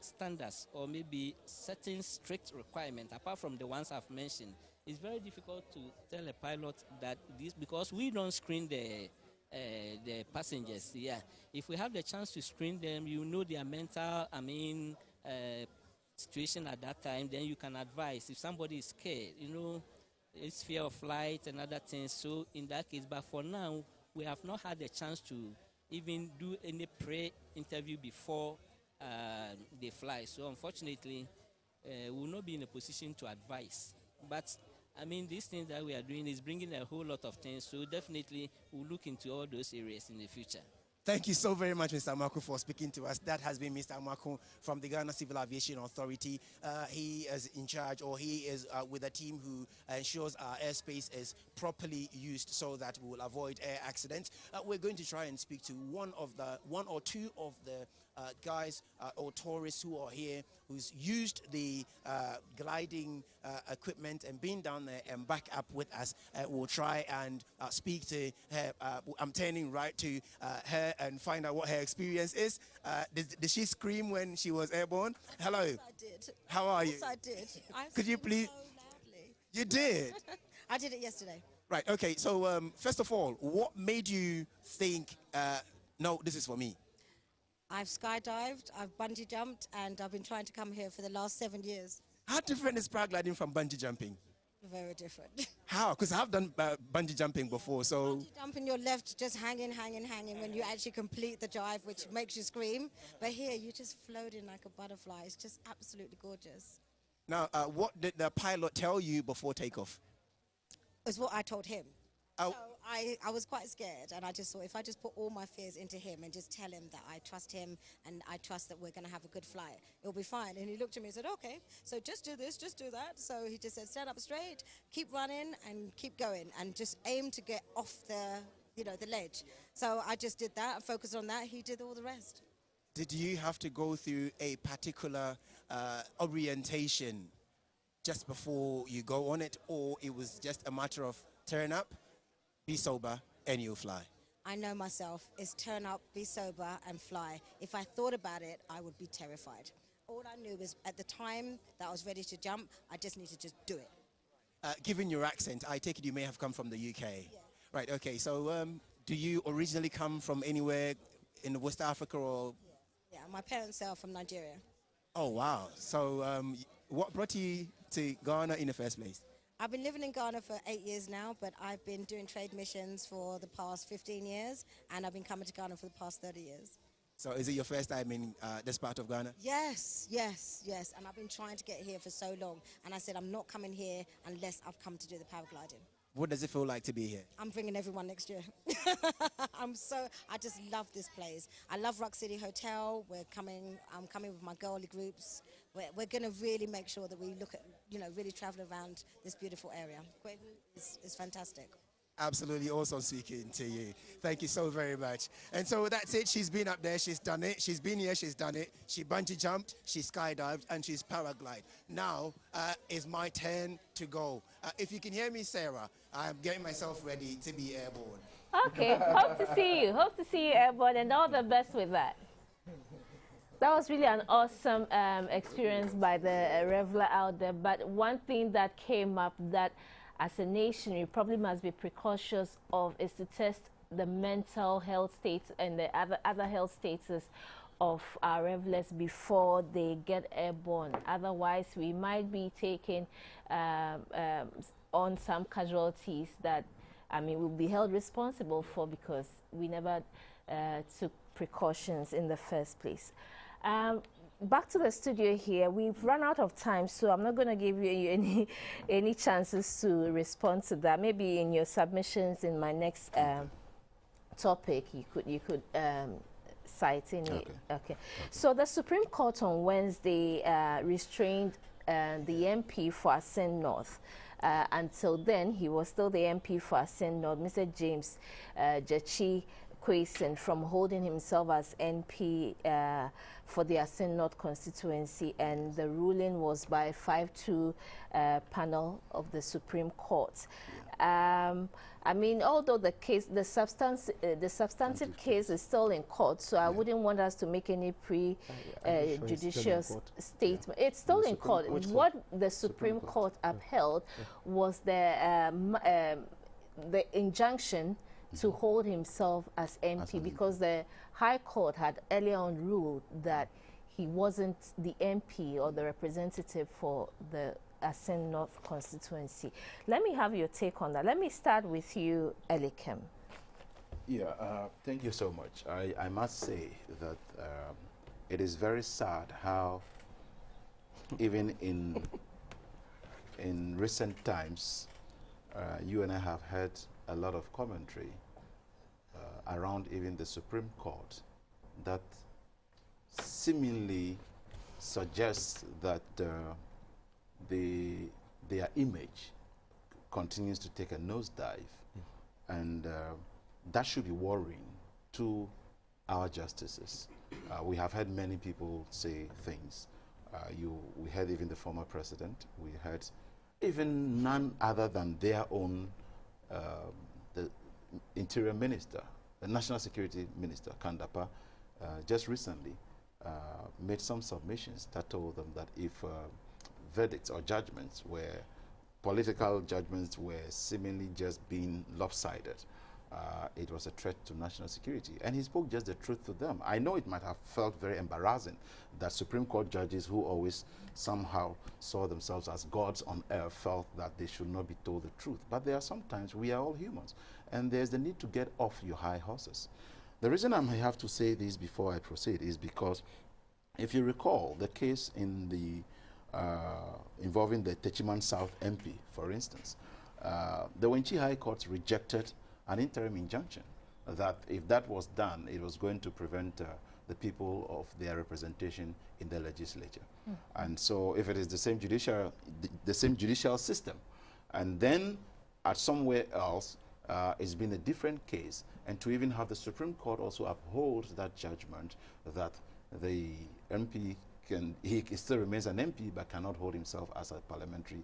standards or maybe certain strict requirements, apart from the ones I've mentioned, it's very difficult to tell a pilot that this, because we don't screen the passengers. Yeah, if we have the chance to screen them, their mental, situation at that time, then you can advise. If somebody is scared, it's fear of flight and other things. So in that case, but for now, we have not had the chance to even do any pre-interview before they fly. So unfortunately, we will not be in a position to advise. But these things that we are doing is bringing a whole lot of things. So definitely, we'll look into all those areas in the future. Thank you so very much, Mr. Amaku, for speaking to us. That has been Mr. Amaku from the Ghana Civil Aviation Authority. He is in charge, or he is with a team who ensures our airspace is properly used so that we will avoid air accidents. We're going to try and speak to one or two of the guys or tourists who are here, who's used the gliding equipment and been down there and back up with us. We'll try and speak to her. I'm turning right to her and find out what her experience is. Did she scream when she was airborne? Hello. Yes, I did. How are you? Yes, I did. Could you please? So loudly. You did? I did it yesterday. Right, okay. So first of all, what made you think, no, this is for me? I've skydived, I've bungee jumped, and I've been trying to come here for the last 7 years. How different is paragliding from bungee jumping? Very different. How? Because I've done bungee jumping before, so... Bungee jumping, you're left just hanging when you actually complete the dive, which makes you scream. But here, you're just floating like a butterfly. It's just absolutely gorgeous. Now, what did the pilot tell you before takeoff? It's what I told him. Oh. So I was quite scared, and I just thought if I just put all my fears into him and just tell him that I trust him and I trust that we're going to have a good flight, it'll be fine. And he looked at me and said, okay, so just do this, just do that. So he just said, stand up straight, keep running and keep going and just aim to get off the ledge. So I just did that and focused on that. He did all the rest. Did you have to go through a particular orientation just before you go on it, or it was just a matter of turn up, be sober, and you'll fly? I know myself. It's turn up, be sober, and fly. If I thought about it, I would be terrified. All I knew was at the time that I was ready to jump, I just need to just do it. Given your accent, I take it you may have come from the UK. Yeah. Right, okay. So do you originally come from anywhere in West Africa or? Yeah, my parents are from Nigeria. Oh, wow. So what brought you to Ghana in the first place? I've been living in Ghana for 8 years now, but I've been doing trade missions for the past 15 years, and I've been coming to Ghana for the past 30 years. So is it your first time in this part of Ghana? Yes, yes, yes. And I've been trying to get here for so long, and I said I'm not coming here unless I've come to do the paragliding. What does it feel like to be here? I'm bringing everyone next year. I just love this place. I love Rock City Hotel. I'm coming with my girly groups. We're going to really make sure that we look at, really travel around this beautiful area. It's fantastic. Absolutely awesome speaking to you. Thank you so very much. And so that's it. She's been up there. She's done it. She's been here. She's done it. She bungee jumped. She skydived. And she's paraglided. Now is my turn to go. If you can hear me, Sarah, I'm getting myself ready to be airborne. Okay. Hope to see you. Hope to see you airborne, and all the best with that. That was really an awesome experience by the reveler out there. But one thing that came up that as a nation we probably must be precautious of is to test the mental health states and the other health status of our revelers before they get airborne. Otherwise, we might be taking on some casualties that we'll be held responsible for because we never took precautions in the first place. Back to the studio here. We've run out of time, so I'm not going to give you any chances to respond to that. Maybe in your submissions in my next topic, you could cite any. Okay. So the Supreme Court on Wednesday restrained the MP for Ascend North Until then, he was still the MP for Asin North, Mr. James Jachi Kwesen, from holding himself as NP for the Asin North constituency, and the ruling was by 5-2 panel of the Supreme Court. I mean, although the case, the substantive case is still in court, so I wouldn't want us to make any judicial statement. It's still in court. What the Supreme Court upheld was the injunction to hold himself as MP, because the High Court had earlier on ruled that he wasn't the MP or the representative for the Asin North constituency. Let me have your take on that. Let me start with you, Elikem. Yeah, thank you so much. I must say that it is very sad how even in recent times you and I have heard a lot of commentary around even the Supreme Court that seemingly suggests that their image continues to take a nosedive, and that should be worrying to our justices. We have heard many people say things. We heard even the former president. We heard even none other than their own the Interior Minister, the National Security Minister, Kandapa, just recently made some submissions that told them that if verdicts or judgments were, political judgments were seemingly just being lopsided, it was a threat to national security. And he spoke just the truth to them. I know it might have felt very embarrassing that Supreme Court judges who always somehow saw themselves as gods on earth felt that they should not be told the truth. But there are sometimes, we are all humans, and there's the need to get off your high horses. The reason I may have to say this before I proceed is because if you recall the case in the involving the Techiman South MP, for instance, the Wenchi High Court rejected an interim injunction that if that was done, it was going to prevent the people of their representation in the legislature. And so if it is the same judicial system, and then at somewhere else, it's been a different case, and to even have the Supreme Court also uphold that judgment that the MP he still remains an MP but cannot hold himself as a parliamentary,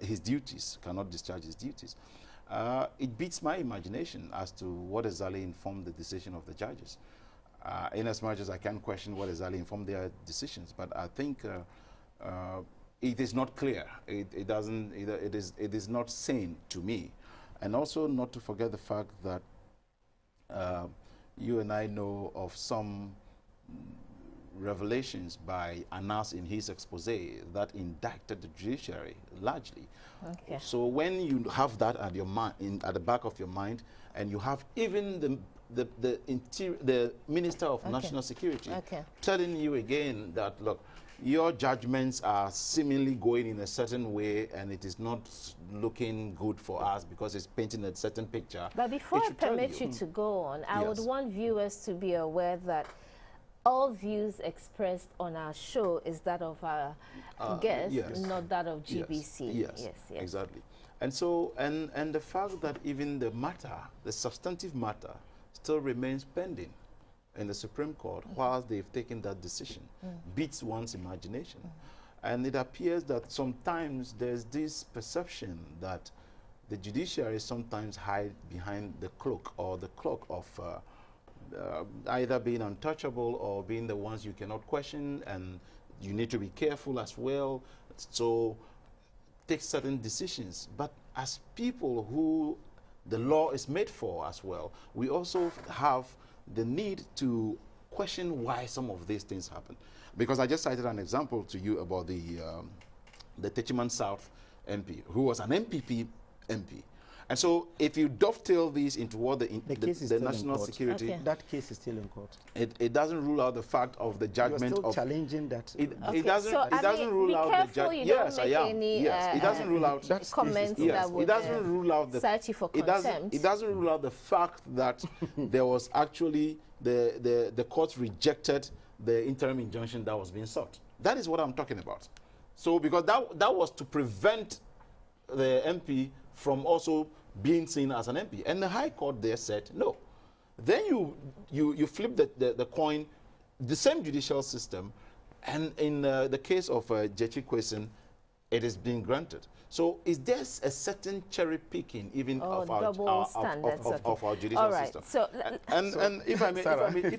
his duties, cannot discharge his duties. It beats my imagination as to what exactly informed the decision of the judges. In as much as I can question what exactly informed their decisions, but I think it is not clear. It is not sane to me. And also not to forget the fact that you and I know of some revelations by Anas in his expose that indicted the judiciary largely. Okay. So when you have that at your at the back of your mind, and you have even the Minister of National Security telling you again that, look, your judgments are seemingly going in a certain way and it is not looking good for us because it's painting a certain picture. But before I permit you to go on, I would want viewers to be aware that all views expressed on our show is that of our guests, not that of GBC. Yes, exactly. And so, and the fact that even the matter, the substantive matter, still remains pending in the Supreme Court whilst they've taken that decision beats one's imagination. And it appears that sometimes there's this perception that the judiciary sometimes hide behind the cloak or the cloak of either being untouchable or being the ones you cannot question, and you need to be careful as well. So take certain decisions. But as people who the law is made for as well, we also have the need to question why some of these things happen. Because I just cited an example to you about the Techiman South MP, who was an MPP MP. And so if you dovetail these into what the national security... That case is still in court. It doesn't rule out the fact of the judgment. You're still challenging that. It doesn't rule out the judgment. Yes, I am. Yes, it doesn't rule out... comments that would it doesn't rule out the... cite you for contempt. It doesn't rule out the fact that there was actually... The court rejected the interim injunction that was being sought. That is what I'm talking about. So because that was to prevent the MP from also being seen as an MP. And the High Court there said no. Then you flip the coin, the same judicial system, and in the case of Jechi Kwesen, it is being granted. So is there a certain cherry picking even of our judicial system? So, and if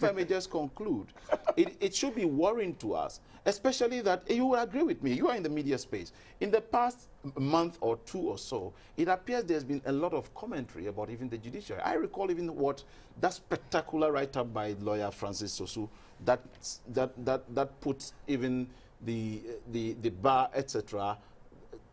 I may just conclude, it should be worrying to us, especially that you will agree with me. You are in the media space. In the past month or two or so, it appears there's been a lot of commentary about even the judiciary. I recall even what that spectacular write-up by lawyer Francis Sosu that puts even the bar, etc.,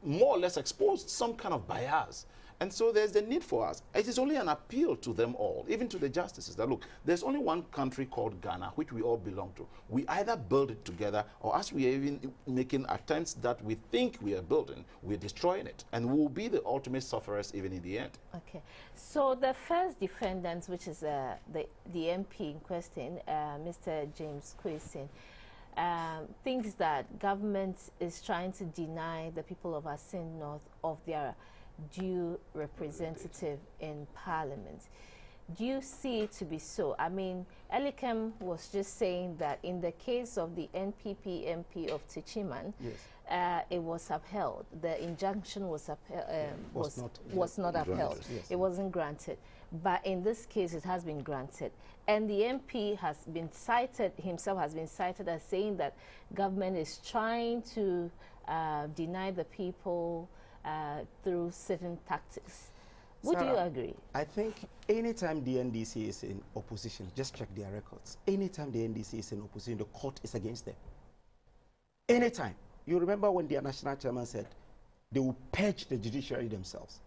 more or less exposed some kind of bias. And so there's the need for us. It is only an appeal to them all, even to the justices, that look, there's only one country called Ghana, which we all belong to. We either build it together, or as we are even making attempts that we think we are building, we're destroying it. And we'll be the ultimate sufferers even in the end. Okay. So the first defendant, which is the MP in question, Mr. James Kwesen, thinks that government is trying to deny the people of Asin North of their due representative in Parliament. Do you see it to be so? I mean, Elikem was just saying that in the case of the NPP MP of Techiman, yes, it was upheld. The injunction was not upheld. Yes. It wasn't granted. But in this case, it has been granted. And the MP has been cited, himself has been cited as saying that government is trying to deny the people through certain tactics. Would you agree? I think anytime the NDC is in opposition, just check their records. Anytime the NDC is in opposition, the court is against them. Anytime. You remember when their national chairman said they will purge the judiciary themselves.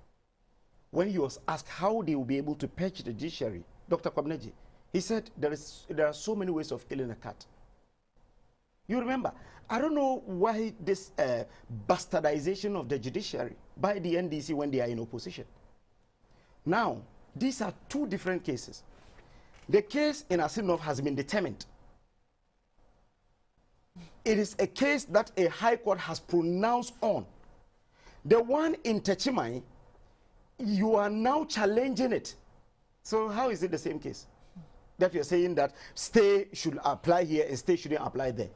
When he was asked how they will be able to purge the judiciary, Dr. Kwabneji, he said there are so many ways of killing a cat. You remember? I don't know why this bastardization of the judiciary by the NDC when they are in opposition. Now, these are two different cases. The case in Asinov has been determined. It is a case that a high court has pronounced on. The one in Techimai, you are now challenging it. So how is it the same case? That you're saying that stay should apply here and stay shouldn't apply there.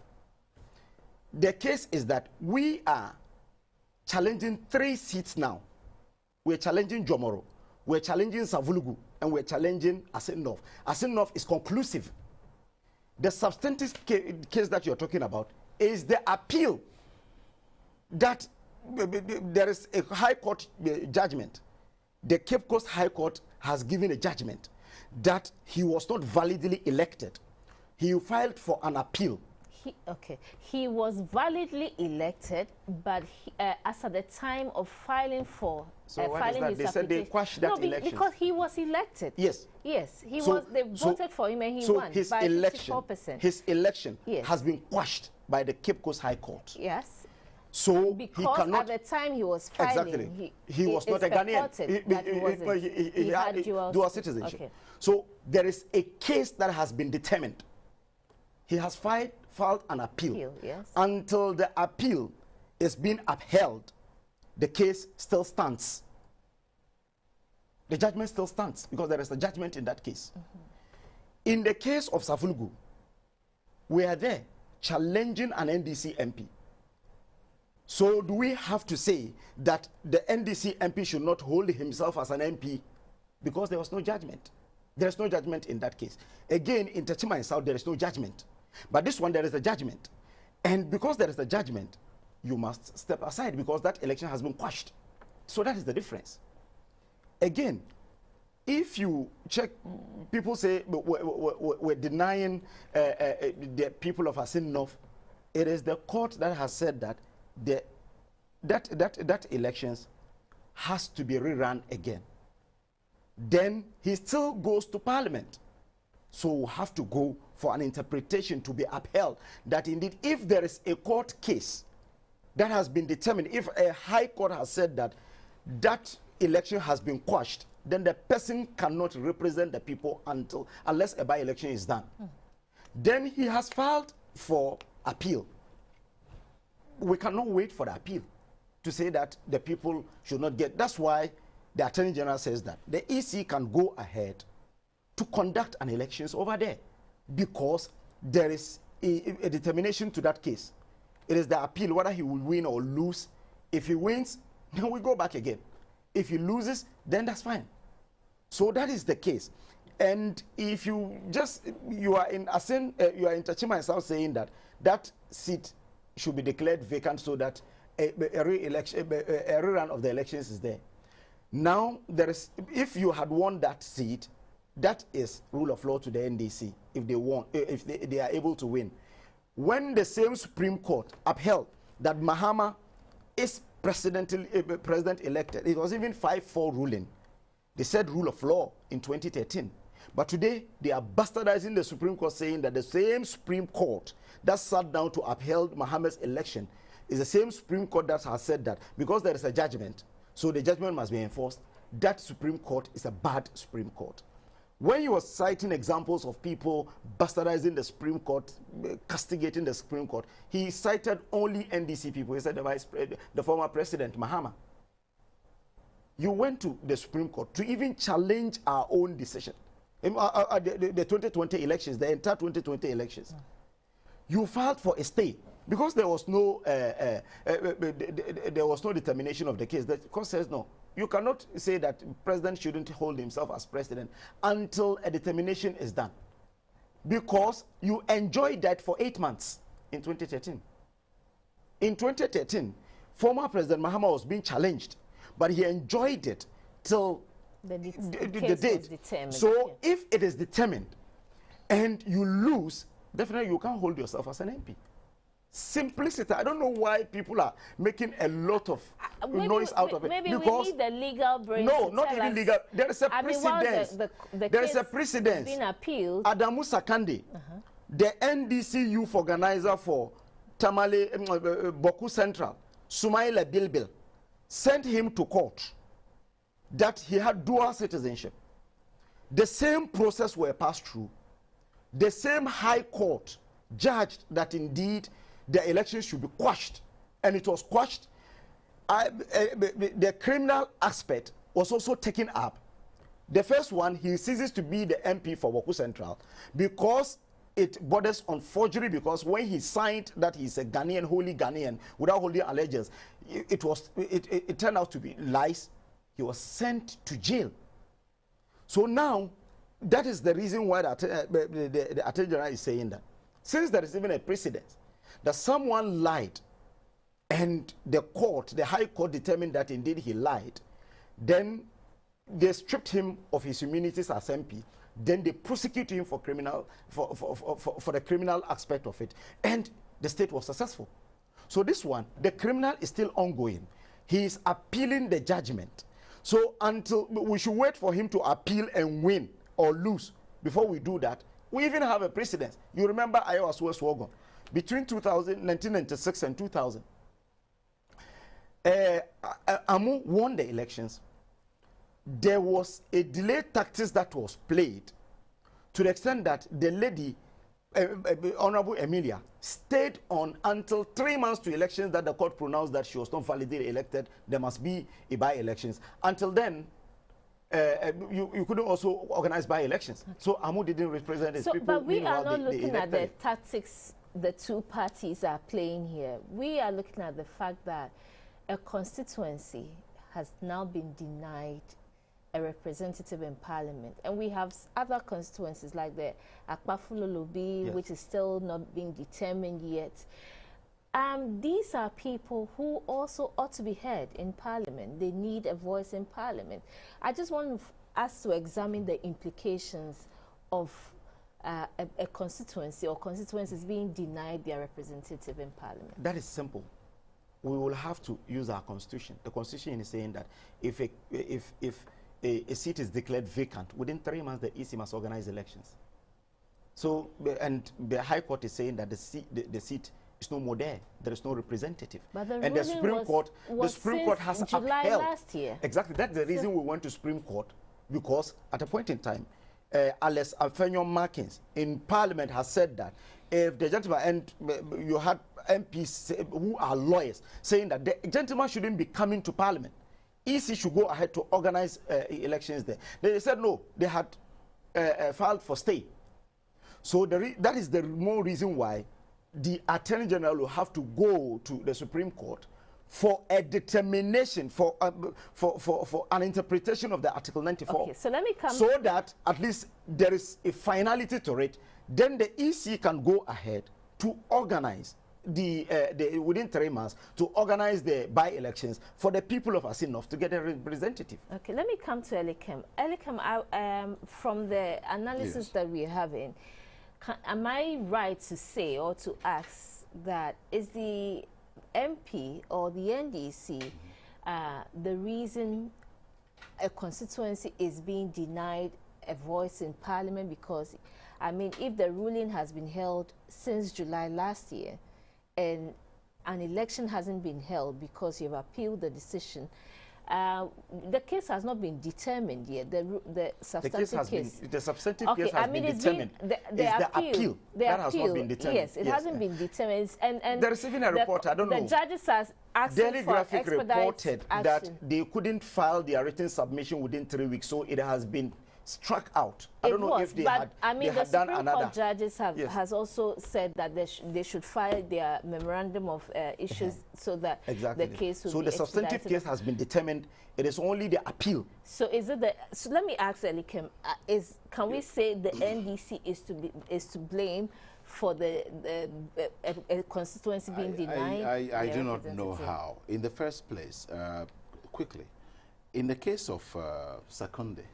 The case is that we are challenging 3 seats now. We're challenging Jomoro, we're challenging Savulugu, and we're challenging Asinov. Asinov is conclusive. The substantive case that you're talking about is the appeal that there is a high court judgment. The Cape Coast High Court has given a judgment that he was not validly elected. He filed for an appeal. He was validly elected, but as at the time of filing for filing his application, they said they quashed that election. Because he was elected. Yes. Yes, he was. They voted for him and he won his by election, 54%. His election has been quashed by the Cape Coast High Court. Yes. So because he cannot, at the time he was filing, he was not a Ghanaian. He had dual citizenship. Okay. So there is a case that has been determined. He has filed an appeal. Yes. Until the appeal is being upheld, the case still stands. The judgment still stands because there is a judgment in that case. In the case of Savulugu, we are there challenging an NDC MP. So do we have to say that the NDC MP should not hold himself as an MP because there was no judgment? There is no judgment in that case. Again, in Techima and South, there is no judgment. But this one, there is a judgment. And because there is a judgment, you must step aside because that election has been quashed. So that is the difference. Again, if you check, people say we're denying the people of Asin North. It is the court that has said that that elections has to be rerun again. Then he still goes to Parliament. So we'll have to go for an interpretation to be upheld that indeed if there is a court case that has been determined, if a high court has said that that election has been quashed, then the person cannot represent the people unless a by-election is done. Then he has filed for appeal. We cannot wait for the appeal to say that the people should not get. That's why the Attorney General says that the EC can go ahead to conduct an elections over there because there is a determination to that case. It is the appeal whether he will win or lose. If he wins, then we go back again. If he loses, then that's fine. So that is the case. And if you are in Tachima and South saying that that seat should be declared vacant so that a rerun of the elections is there. Now, if you had won that seat, that is rule of law to the NDC if they won, if they are able to win. When the same Supreme Court upheld that Mahama is president elected, it was even 5-4 ruling. They said rule of law in 2013. But today, they are bastardizing the Supreme Court, saying that the same Supreme Court that sat down to uphold Mahama's election is the same Supreme Court that has said that because there is a judgment, so the judgment must be enforced. That Supreme Court is a bad Supreme Court. When you were citing examples of people bastardizing the Supreme Court, castigating the Supreme Court, he cited only NDC people. He said the former president, Mahama. You went to the Supreme Court to even challenge our own decision. The 2020 elections, the entire 2020 elections. You filed for a stay because there was no determination of the case. The court says no. You cannot say that president shouldn't hold himself as president until a determination is done, because you enjoyed that for 8 months in 2013. In 2013, former President Mahama was being challenged, but he enjoyed it till the date. So if it is determined and you lose, definitely you can't hold yourself as an MP. Simplicity. I don't know why people are making a lot of noise out of it. Maybe we need the legal brain. No, not even legal. There is a precedence. There is a precedence. Been appealed. Adamu Sakande, the NDC youth organizer for Tamale Boku Central, Sumaila Bilbil, sent him to court that he had dual citizenship. The same process were passed through. The same high court judged that indeed the election should be quashed, and it was quashed. The criminal aspect was also taken up. The first one, he ceases to be the MP for Boku Central because it borders on forgery, because when he signed that he's a Ghanaian, wholly Ghanaian, without holding allegiance, it turned out to be lies. He was sent to jail. So now, that is the reason why the Attorney General is saying that. Since there is even a precedent that someone lied and the High Court determined that indeed he lied, then they stripped him of his immunities as MP, then they prosecuted him for the criminal aspect of it, and the state was successful. So this one, the criminal is still ongoing. He is appealing the judgment. So until we should wait for him to appeal and win or lose before we do that. We even have a precedent. You remember Iowa West Wagon between 1996 and 2000. Amu won the elections. There was a delayed tactics that was played to the extent that the lady, Honorable Emilia, stayed on until 3 months to elections that the court pronounced that she was not validly elected. There must be a by-elections. Until then, you couldn't also organize by-elections. So Amu didn't represent his people. But we are not looking at the tactics the two parties are playing here. We are looking at the fact that a constituency has now been denied a representative in parliament, and we have other constituencies like the Akpafulolobi, yes, which is still not being determined yet. These are people who also ought to be heard in parliament. They need a voice in parliament. I just want us to examine the implications of a constituency or constituencies being denied their representative in parliament. That is simple. We will have to use our constitution. The constitution is saying that if a seat is declared vacant, within 3 months the EC must organize elections. So, and the High Court is saying that the seat is no more there. There is no representative. But the and the Supreme Court has July upheld. Last year. Exactly. That's the reason we went to Supreme Court, because at a point in time, Alex Alfenio Markins in Parliament has said that if the gentleman, and you had MPs who are lawyers saying that the gentleman shouldn't be coming to Parliament. EC should go ahead to organize elections there. They said no, they had filed for stay. So that is the more reason why the Attorney General will have to go to the Supreme Court for a determination, for an interpretation of the Article 94. Okay, so let me come. So that at least there is a finality to it. Then the EC can go ahead to organize within 3 months to organize the by-elections for the people of Asin North to get a representative. Okay, let me come to Elikem. Elikem, from the analysis that we're having, am I right to say or to ask that is the MP or the NDC the reason a constituency is being denied a voice in Parliament? Because, I mean, if the ruling has been held since July last year and an election hasn't been held because you've appealed the decision, the case has not been determined yet. The substantive case. The substantive case has been determined. The appeal that has not been determined. Yes, it hasn't been determined. And there is even a report. I don't know. The judges are asking Daily for Graphic expedited reported action. that they couldn't file their written submission within 3 weeks, so it has been struck out. I don't know if they had, I mean, the done Supreme another. Court judges has also said that they should file their memorandum of issues so that the case will be the substantive case has been determined. It is only the appeal. So is it so let me ask Elikem, can we say the NDC is to blame for the constituency being denied? I do not know how. In the first place, quickly, in the case of Sekonde,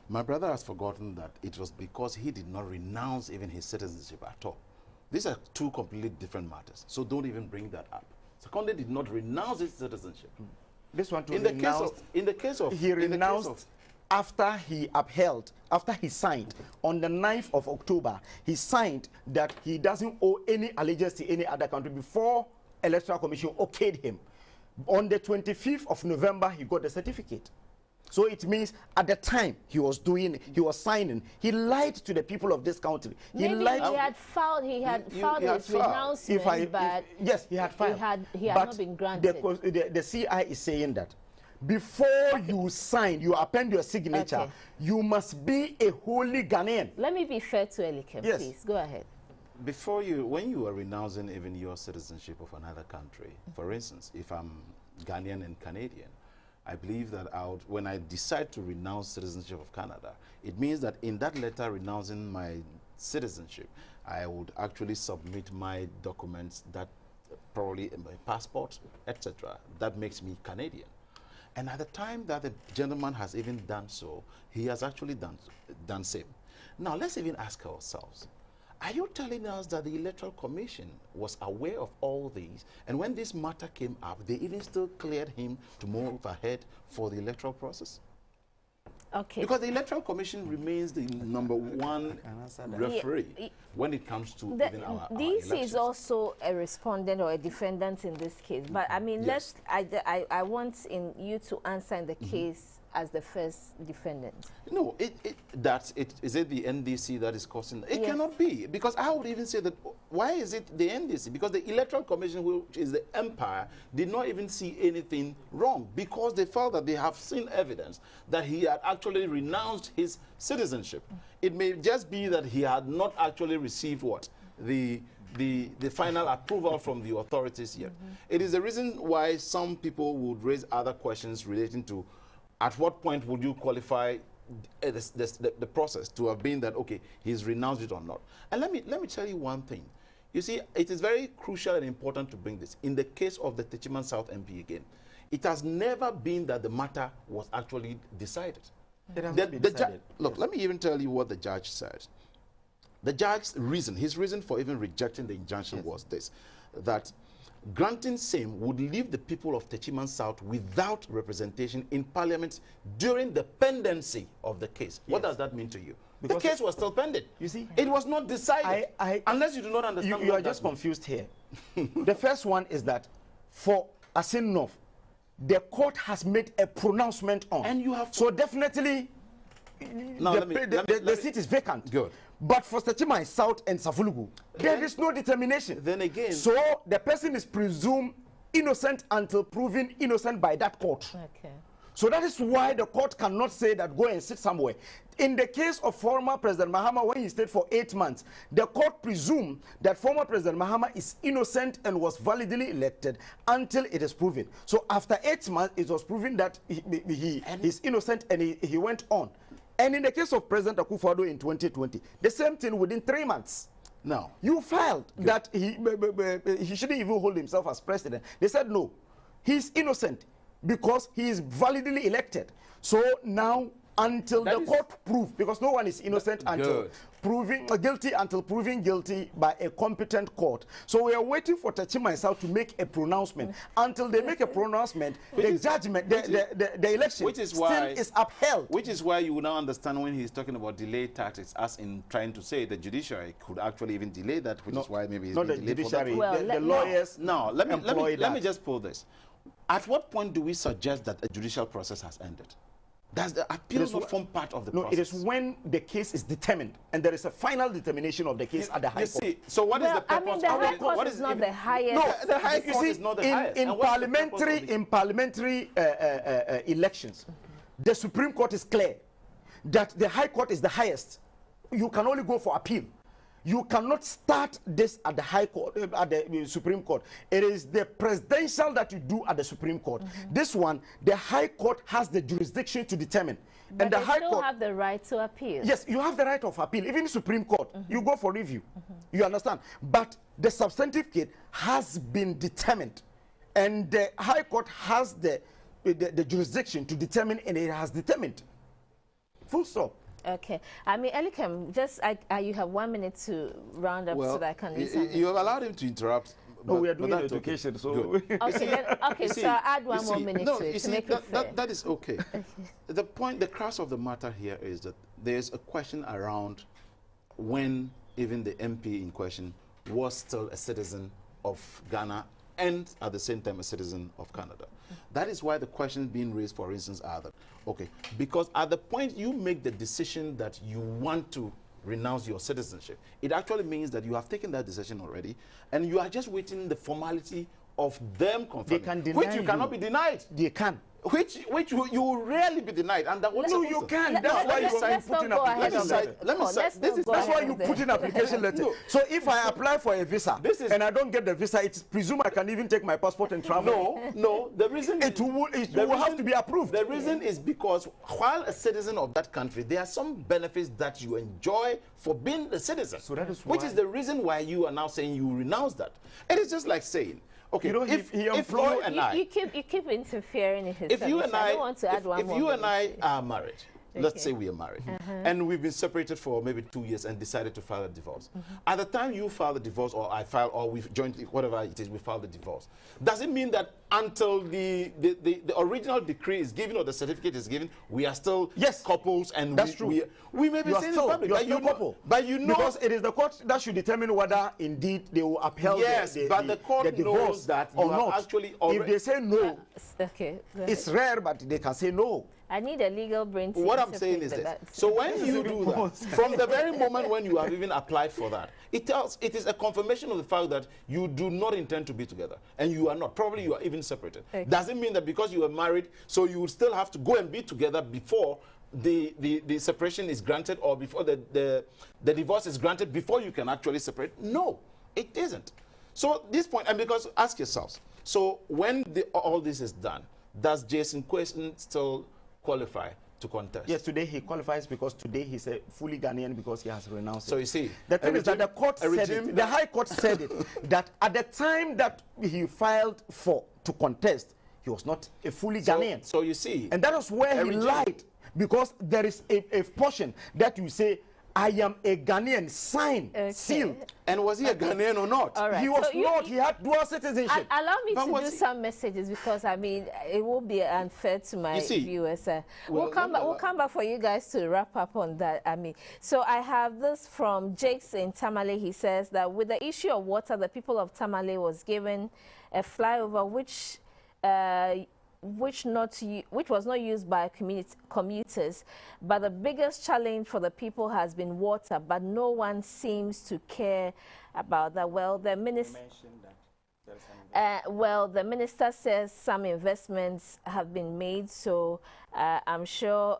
my brother has forgotten that it was because he did not renounce even his citizenship at all. These are two completely different matters, so don't even bring that up. Sekonde did not renounce his citizenship. This one too, in the case of he renounced after he signed on the 9th of October. He signed that he doesn't owe any allegiance to any other country before Electoral Commission okayed him. On the 25th of November, he got the certificate. So it means at the time he was signing, he lied to the people of this country. Maybe he had filed his renouncement, but yes, he had filed. He had not been granted. The CI is saying that before you sign, you append your signature, you must be a wholly Ghanaian. Let me be fair to Elikem, please. Go ahead. When you are renouncing even your citizenship of another country, for instance, if I'm Ghanaian and Canadian, I believe that when I decide to renounce citizenship of Canada, it means that in that letter renouncing my citizenship, I would actually submit my documents, that probably my passport, etc. That makes me Canadian. And at the time that the gentleman has even done so, he has actually done same. Now let's even ask ourselves, are you telling us that the Electoral Commission was aware of all these, and when this matter came up, they even still cleared him to move ahead for the electoral process? Okay. Because the Electoral Commission remains the #1 referee when it comes to even our DC is also a respondent or a defendant in this case. But I mean, I want you to answer in the case as the first defendant. No, is it the NDC that is causing it? Cannot be, because I would even say that why is it the NDC? Because the Electoral Commission, which is the empire, did not even see anything wrong, because they felt that they have seen evidence that he had actually renounced his citizenship. It may just be that he had not actually received the final approval from the authorities yet. It is the reason why some people would raise other questions relating to at what point would you qualify the process to have been that, okay, he's renounced it or not. And let me tell you one thing. You see, it is very crucial and important to bring this. In the case of the Techiman South MP again, it has never been that the matter was actually decided. It has been decided. Look, let me even tell you what the judge said. The judge's reason, his reason for even rejecting the injunction was this, that granting same would leave the people of Techiman South without representation in Parliament during the pendency of the case. What does that mean to you? Because the case was still pending. You see, it was not decided. Unless you do not understand. You are just confused here. The first one is that for Asin North, the court has made a pronouncement on. And you have so definitely No, the seat is vacant. Good. But for Sechima South and Savulugu, there is no determination. Then again, so the person is presumed innocent until proven innocent by that court. Okay. So that is why the court cannot say that go and sit somewhere. In the case of former President Mahama, when he stayed for 8 months, the court presumed that former President Mahama is innocent and was validly elected until it is proven. So after 8 months, it was proven that he is innocent, and he went on. And in the case of President Akufo-Addo in 2020, the same thing within 3 months. now You filed that he shouldn't even hold himself as president. They said no, he's innocent because he is validly elected. So now, until the court prove, because no one is innocent until proving guilty, until proven guilty by a competent court. So we are waiting for Techima South to make a pronouncement. Until they make a pronouncement, the judgment, the election still is upheld. Which is why you will now understand when he's talking about delayed tactics, as in trying to say the judiciary could actually even delay that, which is why maybe he's not the delayed judiciary, for that. the lawyers. Now, let me just pull this. At what point do we suggest that a judicial process has ended? Does the appeal not form part of the process? No, it is when the case is determined and there is a final determination of the case at the High Court. See, so what is the purpose? I mean, the High Court is not the highest. No, the High Court is not the highest. In parliamentary elections, the Supreme Court is clear that the High Court is the highest. You can only go for appeal. You cannot start this at the High Court, at the Supreme Court. It is the presidential that you do at the Supreme Court. This one, the High Court has the jurisdiction to determine. But and the they High still Court have the right to appeal. Yes, you have the right of appeal. Even the Supreme Court, you go for review. You understand? But the substantive case has been determined. And the High Court has the jurisdiction to determine, and it has determined. Full stop. Okay. I mean, Elikem, just you have 1 minute to round up so that I can listen. You have allowed him to interrupt. No, we are doing education, so... Okay, so I'll add one more minute to it to make it fair. That is okay. The point, the crux of the matter here is that there's a question around when even the MP in question was still a citizen of Ghana and at the same time a citizen of Canada. That is why the questions being raised, for instance, are that, okay, because at the point you make the decision that you want to renounce your citizenship, it actually means that you have taken that decision already, and you are just waiting the formality of them confirming, they can deny which you cannot be denied. They can. Which you will rarely be denied, and that no, you can. That's why you put in application letter. That's why you put in application letter. So if I apply for a visa and I don't get the visa, it's presumed I can even take my passport and travel. No. The reason it will have to be approved. The reason is because while a citizen of that country, there are some benefits that you enjoy for being a citizen. So that is which is the reason why you are now saying you renounce that. It is just like saying, okay, you know, if you and I, you keep interfering in his if you and I, don't want to add one more. If you and I are married, let's say we are married, and we've been separated for maybe 2 years and decided to file a divorce. At the time you file the divorce, or I file, or we've jointly, whatever it is, we file the divorce. Does it mean that until the original decree is given or the certificate is given, we are still couples? And that's true. We may be saying in public, you are still couple. But you know, because it is the court that should determine whether indeed they will upheld the court the divorce knows that or you not. Actually if they say no, it's rare, but they can say no. I need a legal brain to what I'm saying is this. So when you do that, from the very moment when you have even applied for that, it is a confirmation of the fact that you do not intend to be together. And you are not. Probably you are even separated. Okay. Does it mean that because you are married, so you will still have to go and be together before the separation is granted, or before the divorce is granted, before you can actually separate? No, it isn't. So this point, and because ask yourselves, so when all this is done, does Jason Question still qualify to contest? Yes, today he qualifies because today he's a fully Ghanaian because he has renounced so it. you see, the thing is that the court said it, the High Court said it, that at the time that he filed to contest, he was not a fully Ghanaian. So you see, and that was where he lied, because there is a portion that you say, I am a Ghanaian, signed, sealed. And was he a Ghanaian or not? All right. He was not. He had dual citizenship. Allow me to do some messages, because I mean it will be unfair to my viewers. We'll come back for you guys to wrap up on that. I mean, so I have this from Jakes in Tamale. He says that with the issue of water, the people of Tamale was given a flyover, which which was not used by commuters, but the biggest challenge for the people has been water, but no one seems to care about that. Well, the minister the minister says some investments have been made, so I'm sure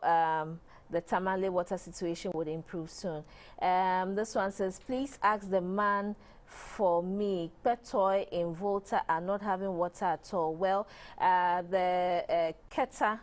the Tamale water situation would improve soon. This one says, please ask the man for me. Petoy in Volta are not having water at all. Well, the Keta,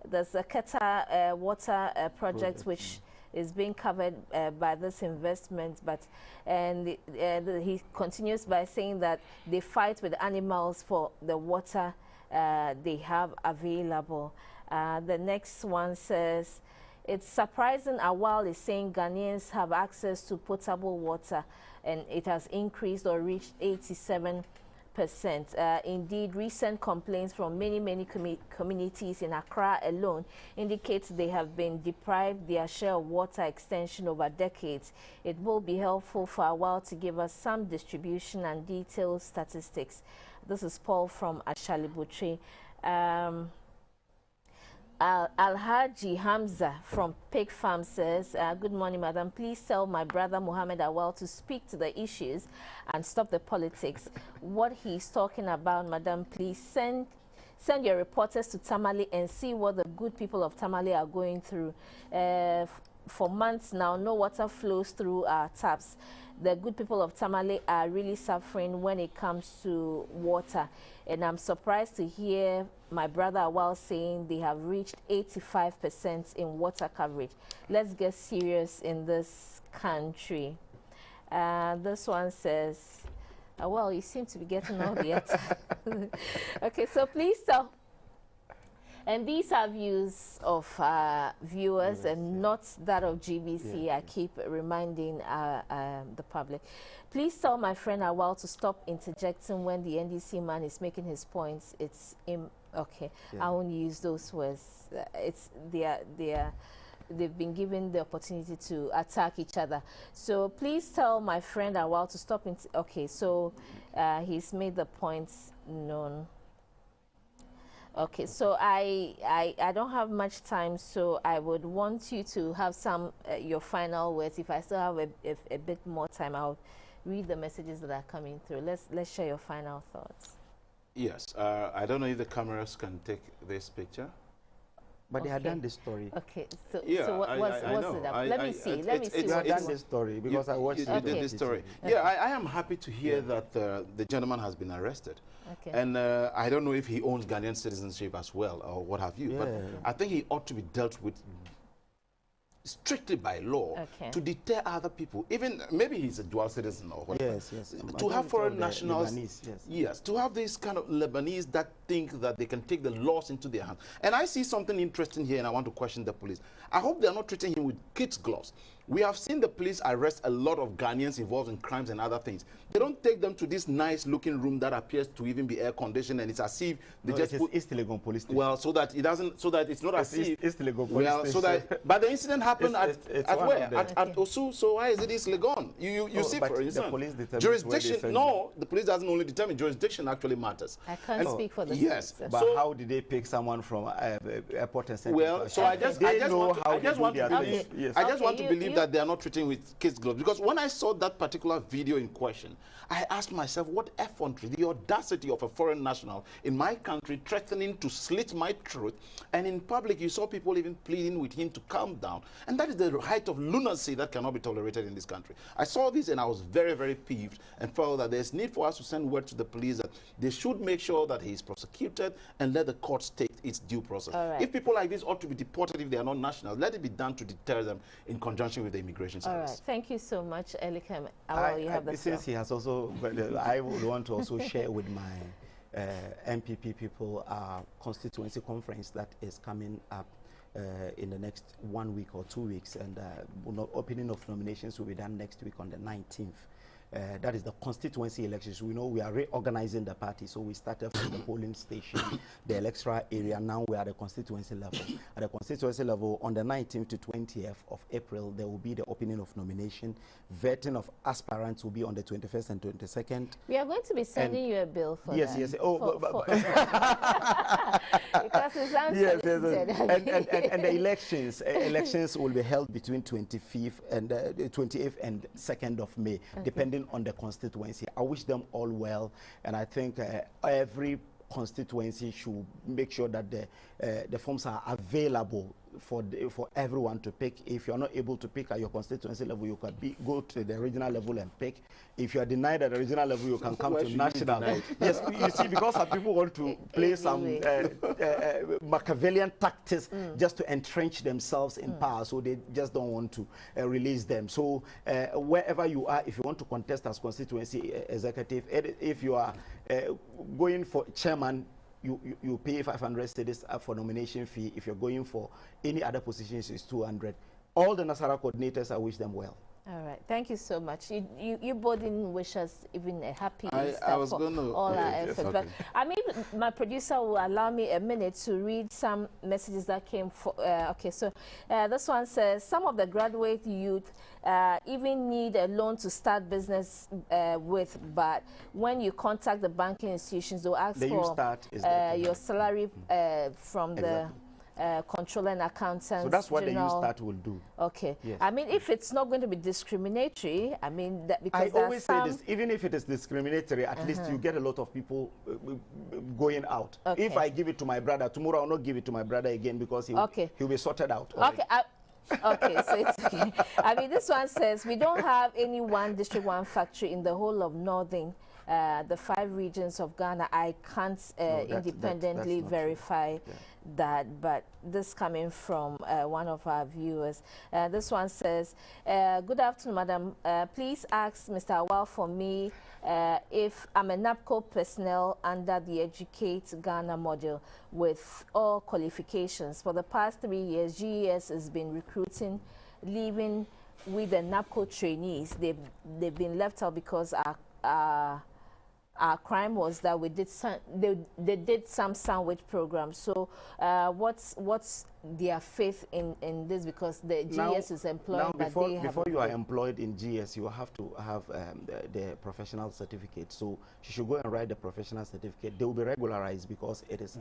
there's a Keta water project which is being covered by this investment, but he continues by saying that they fight with animals for the water they have available. The next one says, it's surprising Awal is saying Ghanaians have access to potable water and it has increased or reached 87%. Indeed, recent complaints from many communities in Accra alone indicates they have been deprived their share of water extension over decades. It will be helpful for a while to give us some distribution and detailed statistics. This is Paul from Ashalibutri. Alhaji Hamza from Pig Farm says, good morning, madam. Please tell my brother Muhammad Awal to speak to the issues and stop the politics. What he's talking about, madam, please send your reporters to Tamale and see what the good people of Tamale are going through. For months now, no water flows through our taps. The good people of Tamale are really suffering when it comes to water. And I'm surprised to hear my brother Awal saying they have reached 85% in water coverage. Let's get serious in this country. This one says, well, you seem to be getting all the answers. Okay, so please tell. And these are views of viewers and not that of GBC. Yeah. I keep reminding the public. Please tell my friend Awal to stop interjecting when the NDC man is making his points. It's okay. Yeah. I won't use those words. They've been given the opportunity to attack each other. So please tell my friend Awal to stop. Okay, so he's made the points known. Okay, so I don't have much time, so I would want you to have some your final words. If I still have a bit more time, I'll read the messages that are coming through. Let's share your final thoughts. Yes, I don't know if the cameras can take this picture. But they had done the story. Okay, so, yeah, so what's it up? Let me see. Let me see. You had done the story because I watched you did the story. Okay. Yeah, I am happy to hear that the gentleman has been arrested. Okay. And I don't know if he owns Ghanaian citizenship as well or what have you, but I think he ought to be dealt with strictly by law to deter other people. Even maybe he's a dual citizen or whatever. Yes. To have foreign nationals, Lebanese, to have these kind of Lebanese that think that they can take the laws into their hands. And I see something interesting here, and I want to question the police. I hope they're not treating him with kids' gloves. We have seen the police arrest a lot of Ghanaians involved in crimes and other things. They don't take them to this nice-looking room that appears to even be air-conditioned, and it's as if they just put East Legon police station. Well, so that it doesn't, so that it's not as if East Legon police station. So that, but the incident happened at where? At Osu. So why is it East Legon? You see, for instance, jurisdiction. No, the police doesn't only determine jurisdiction. Actually matters. I can't speak for the yes, but so, how did they pick someone from airport and send? Well, so I just want to believe that they are not treating with kids' gloves, because when I saw that particular video in question, I asked myself, what effrontery, the audacity of a foreign national in my country threatening to slit my throat, and in public you saw people even pleading with him to calm down, and that is the height of lunacy that cannot be tolerated in this country. I saw this and I was very, very peeved and felt that there's need for us to send word to the police that they should make sure that he is prosecuted and let the courts take its due process. Right. If people like this ought to be deported if they are not nationals, let it be done to deter them in conjunction with the immigration service. All right. Thank you so much, Elikem. Since he has also, I would want to also share with my MPP people our constituency conference that is coming up in the next 1 week or 2 weeks, and opening of nominations will be done next week on the 19th. that is the constituency elections. We know we are reorganizing the party, so we started from the polling station, the electoral area. Now we are at the constituency level. At the constituency level, on the 19th to 20th of April, there will be the opening of nomination. Vetting of aspirants will be on the 21st and 22nd. We are going to be sending you a bill for yes, that. Yes, yes. Oh, because it's yes, and the elections will be held between 25th and 28th and 2nd of May, depending on the constituency. I wish them all well, and I think every constituency should make sure that the forms are available for everyone to pick. If you're not able to pick at your constituency level, you can go to the regional level and pick. If you are denied at the regional level, you can come to national. Yes, you see, because some people want to play some Machiavellian tactics just to entrench themselves in power, so they just don't want to release them. So wherever you are, if you want to contest as constituency executive, if you are going for chairman, you pay 500 cedis for nomination fee. If you're going for any other positions, it's 200. All the Nasara coordinators, I wish them well. All right, thank you so much. You both didn't wish us even a happy Easter I was for going to all our efforts. okay. But I mean, my producer will allow me a minute to read some messages that came. Okay, so this one says, some of the graduate youth even need a loan to start business with, but when you contact the banking institutions, they'll ask for your salary from the controller and accountants. So that's what the youth start will do. Okay. Yes. I mean, if it's not going to be discriminatory, I mean, that because I always say this, even if it is discriminatory, at least you get a lot of people going out. Okay. If I give it to my brother, tomorrow I'll not give it to my brother again because he'll be sorted out already. Okay. Okay, so it's okay. I mean, this one says, we don't have any one district, one factory in the whole of northern, the 5 regions of Ghana. I can't independently verify that, but this coming from one of our viewers. This one says, good afternoon, madam. Please ask Mr. Awal for me if I'm a NAPCO personnel under the Educate Ghana module with all qualifications. For the past 3 years, GES has been recruiting, leaving with the NAPCO trainees. They've been left out because our crime was that we did they did some sandwich program. So what's their faith in this, because the GS is employed, but before you are employed in GS, you have to have the professional certificate. So you should go and write the professional certificate. They will be regularized because it is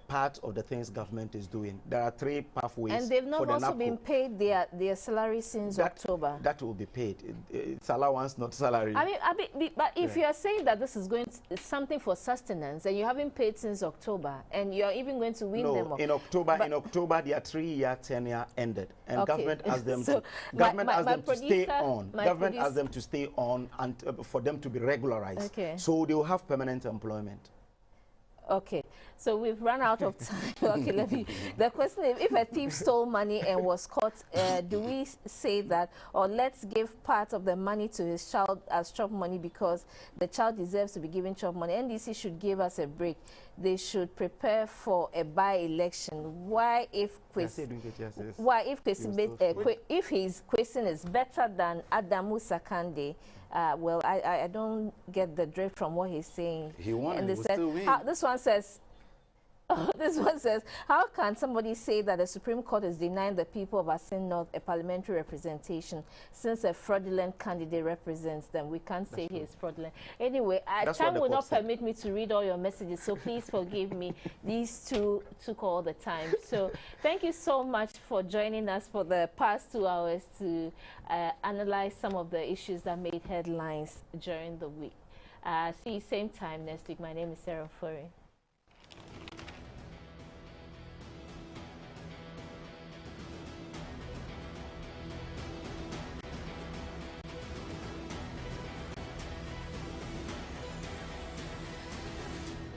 part of the things government is doing. There are 3 pathways. And they've not also been paid their salary since October. That will be paid. It's allowance, not salary. I mean, but if you are saying that this is something for sustenance, and you haven't paid since October, and you're even going to win them up. In October, their 3-year tenure ended, and government asked them to stay on. Government asked them to stay on and for them to be regularized. Okay. So they will have permanent employment. Okay, so we've run out of time. Okay, the question is, if a thief stole money and was caught, do we say that, or let's give part of the money to his child as chop money because the child deserves to be given chop money? NDC should give us a break. They should prepare for a by-election. Why, if his question is better than Adamu Sakande? Well, I don't get the drift from what he's saying. He won. And he they said, still win. this one says, this one says, how can somebody say that the Supreme Court is denying the people of Asin North a parliamentary representation since a fraudulent candidate represents them? We can't say he is fraudulent. Anyway, time will not permit me to read all your messages, so please forgive me. These two took all the time. So thank you so much for joining us for the past 2 hours to analyze some of the issues that made headlines during the week. See you same time next week. My name is Sarah Furry.